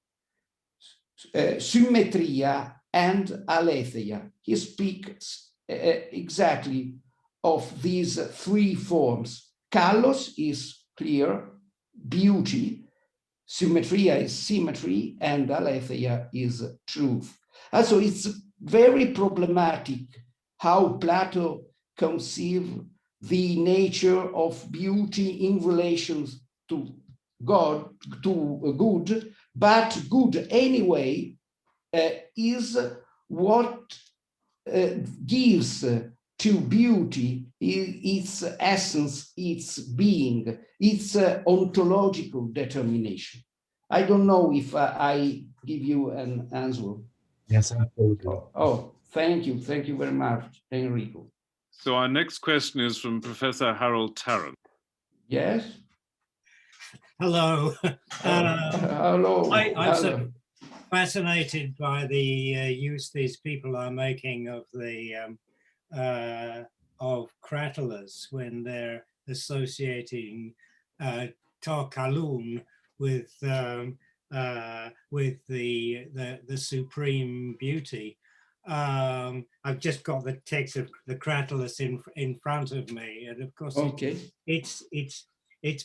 symmetria, and aletheia. He speaks exactly of these three forms. Kallos is clear, beauty. Symmetria is symmetry, and aletheia is truth. Also, it's very problematic how Plato conceived the nature of beauty in relation to God to good, but good anyway is what gives to beauty its essence, its being, its ontological determination. I don't know if I give you an answer. Yes, absolutely. Oh, thank you very much, Enrico. So our next question is from Professor Harold Tarrant. Yes. Hello. Hello. I'm so fascinated by the use these people are making of the of Cratylus when they're associating tar kalun with the supreme beauty. I've just got the text of the Cratylus in front of me, and of course, okay, it's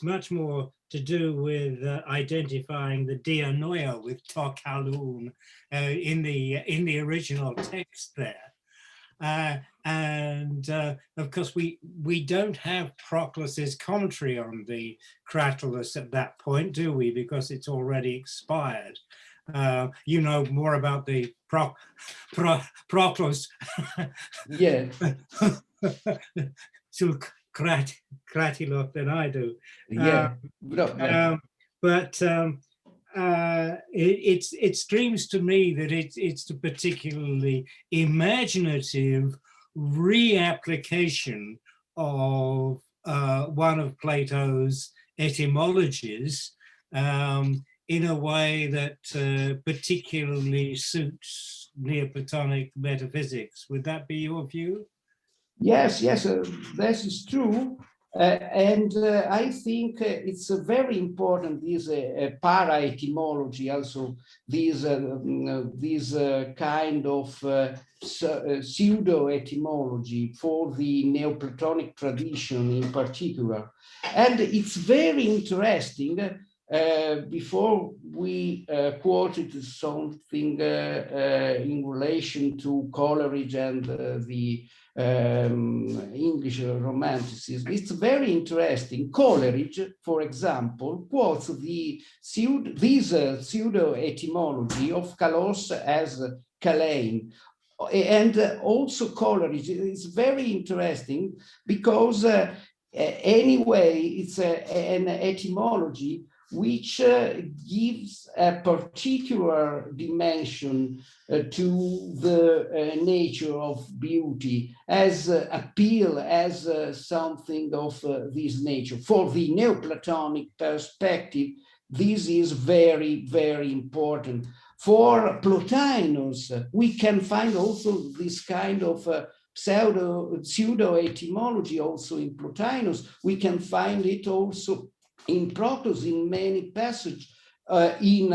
much more to do with identifying the dianoia with tar kalun in the original text there. And of course, we don't have Proclus's commentary on the Cratylus at that point, do we? Because it's already expired. You know more about the Proclus. yeah. Cratylus than I do. Yeah. It streams to me that it's a particularly imaginative reapplication of one of Plato's etymologies in a way that particularly suits Neoplatonic metaphysics. Would that be your view? Yes, that is true. And I think it's very important, this para-etymology, also this kind of pseudo-etymology for the Neoplatonic tradition in particular. And it's very interesting. Before we quoted something in relation to Coleridge and the English Romanticism. It's very interesting. Coleridge, for example, quotes this pseudo-etymology of kalos as kalein. And also Coleridge is very interesting because anyway, it's an etymology which gives a particular dimension to the nature of beauty, as appeal, as something of this nature. For the Neoplatonic perspective, this is very, very important. For Plotinus, we can find also this kind of pseudo-etymology also in Plotinus. We can find it also in Proclus in many passages, in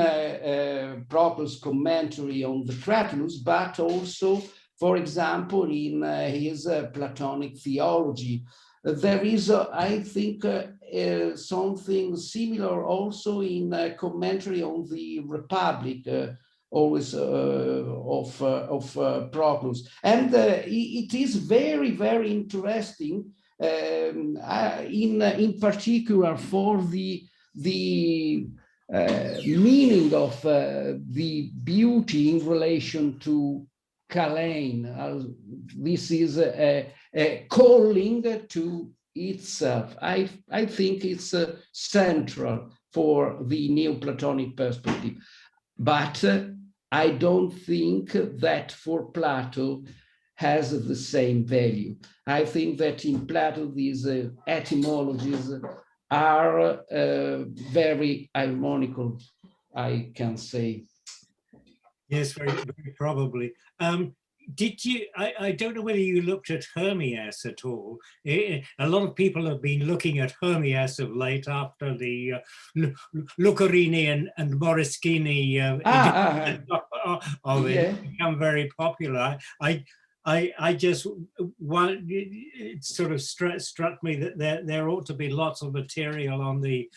Proclus' commentary on the Cratylus, but also, for example, in his Platonic theology. There is, I think, something similar also in commentary on the Republic, always of Proclus. And it is very, very interesting in particular for the meaning of the beauty in relation to Kalein. This is a calling to itself. I think it's central for the Neoplatonic perspective, but I don't think that for Plato has the same value. I think that in Plato, these etymologies are very ironical, I can say. Yes, very, very probably. Did you, I don't know whether you looked at Hermias at all. A lot of people have been looking at Hermias of late after the Lucarini and Moraschini of it become very popular. I just want, it sort of struck me that there ought to be lots of material on the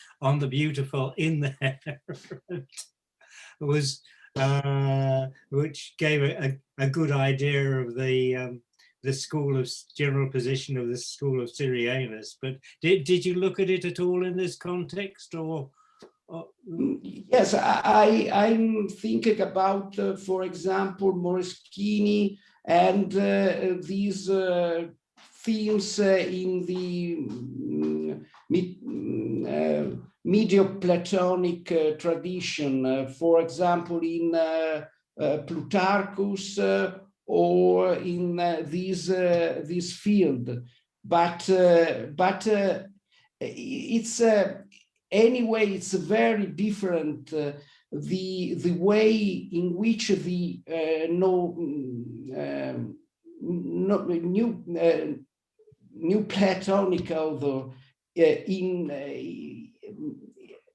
beautiful in there. It was which gave a good idea of the school of general position of the school of Syrianus. But did you look at it at all in this context, or? Yes, I'm thinking about, for example, Moreschini and these themes in the Neoplatonic tradition, for example, in Plutarchus or in this field. But it's anyway, it's very different. The way in which the new Platonic author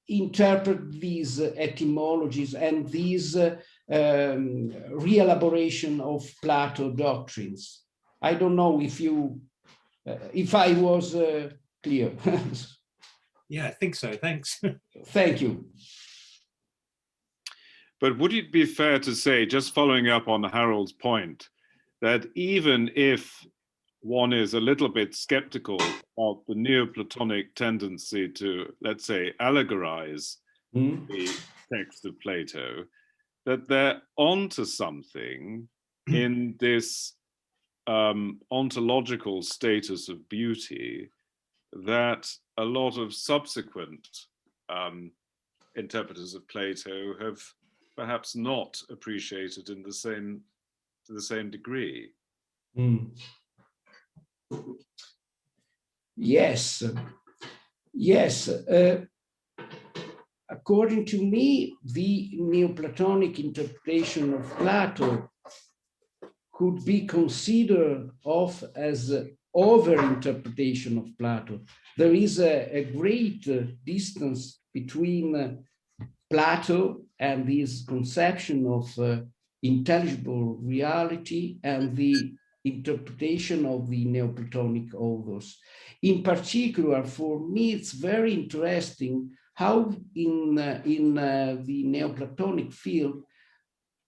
interpret these etymologies and these re-elaboration of Plato doctrines. I don't know if I was clear. Yeah, I think so. Thanks. Thank you. But would it be fair to say, just following up on Harold's point, that even if one is a little bit skeptical of the Neoplatonic tendency to, let's say, allegorize the text of Plato, that they're onto something in this ontological status of beauty that a lot of subsequent interpreters of Plato have perhaps not appreciated in to the same degree. Yes, yes. According to me, the Neoplatonic interpretation of Plato could be considered as over-interpretation of Plato. There is a great distance between Plato and this conception of intelligible reality and the interpretation of the Neoplatonic authors. In particular, for me, it's very interesting how in the Neoplatonic field,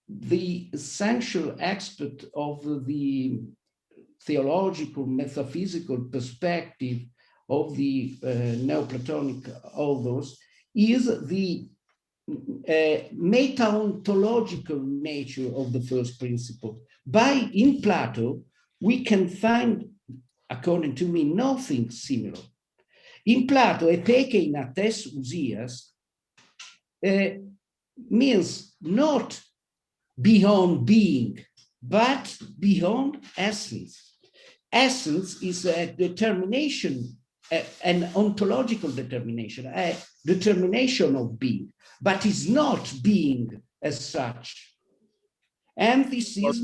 the essential aspect of the theological, metaphysical perspective of the Neoplatonic authors is the meta-ontological nature of the first principle. In Plato, we can find, according to me, nothing similar. In Plato, epeke in ates usias means not beyond being, but beyond essence. Essence is a determination, an ontological determination, a determination of being, but is not being as such. And this is...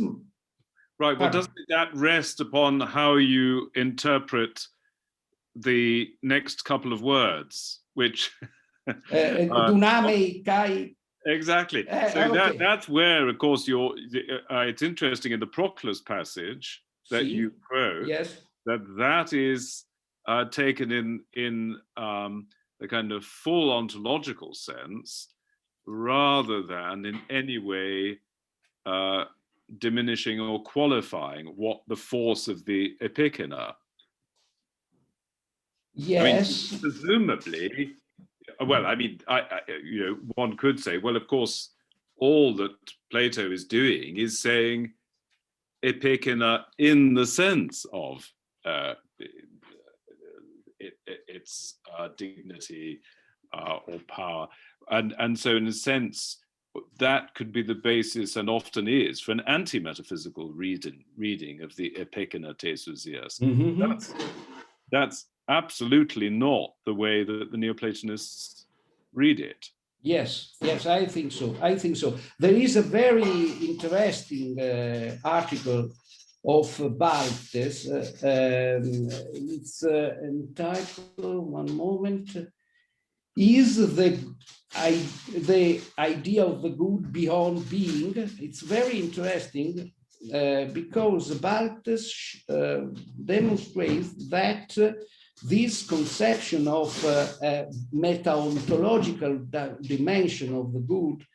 Right, well, doesn't that rest upon how you interpret the next couple of words, which... duname kai... Exactly. So okay. That's where, of course, it's interesting in the Proclus passage that you quote, yes, that is taken in the kind of full ontological sense, rather than in any way diminishing or qualifying what the force of the epikena. Yes. I mean, presumably, well, I mean, one could say, well, of course, all that Plato is doing is saying epikena in the sense of its dignity or power. And so in a sense, that could be the basis, and often is, for an anti-metaphysical reading of the epikena tesousias. That's absolutely not the way that the Neoplatonists read it. Yes, yes, I think so. I think so. There is a very interesting article of Baltes. It's entitled, one moment, is the idea of the good beyond being. It's very interesting because Baltes demonstrates that this conception of meta-ontological dimension of the good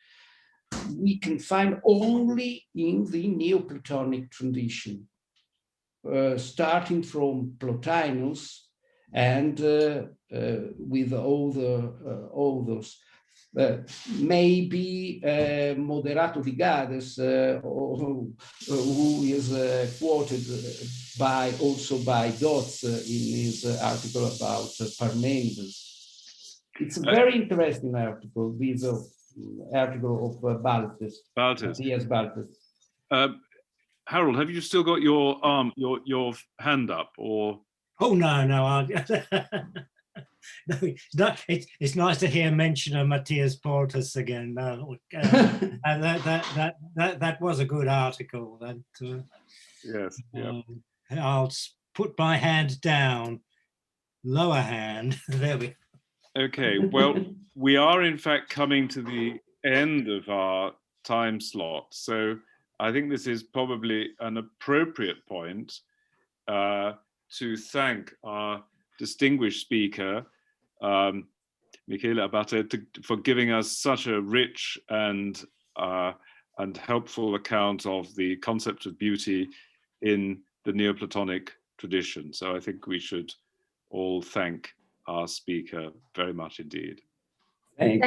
we can find only in the Neoplatonic tradition, starting from Plotinus and with other authors. maybe Moderato di Gades, who is quoted also by Dodds in his article about Parmenides. It's a very interesting article, this article of Baltes. Matthias Baltes. Harold, have you still got your your hand up, or? Oh no, no. No, it's nice to hear mention of Matthias Baltes again. That was a good article. Yes. Yeah. I'll put my hand down. Lower hand. There we go. Okay. Well, we are in fact coming to the end of our time slot, so I think this is probably an appropriate point to thank our distinguished speaker, Michele Abbate, for giving us such a rich and helpful account of the concept of beauty in the Neoplatonic tradition. So I think we should all thank our speaker very much indeed. Thank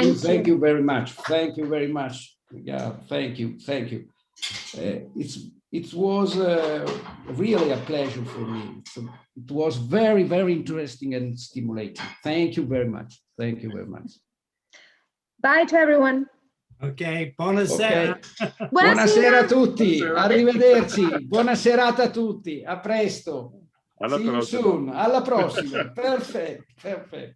you very much. Thank you very much. Yeah, thank you. It was really a pleasure for me. It was very, very interesting and stimulating. Thank you very much. Thank you very much. Bye to everyone. Ok, buonasera. Okay. Buonasera a tutti. Arrivederci. Buona serata a tutti. A presto. See you soon. Alla prossima. Perfetto.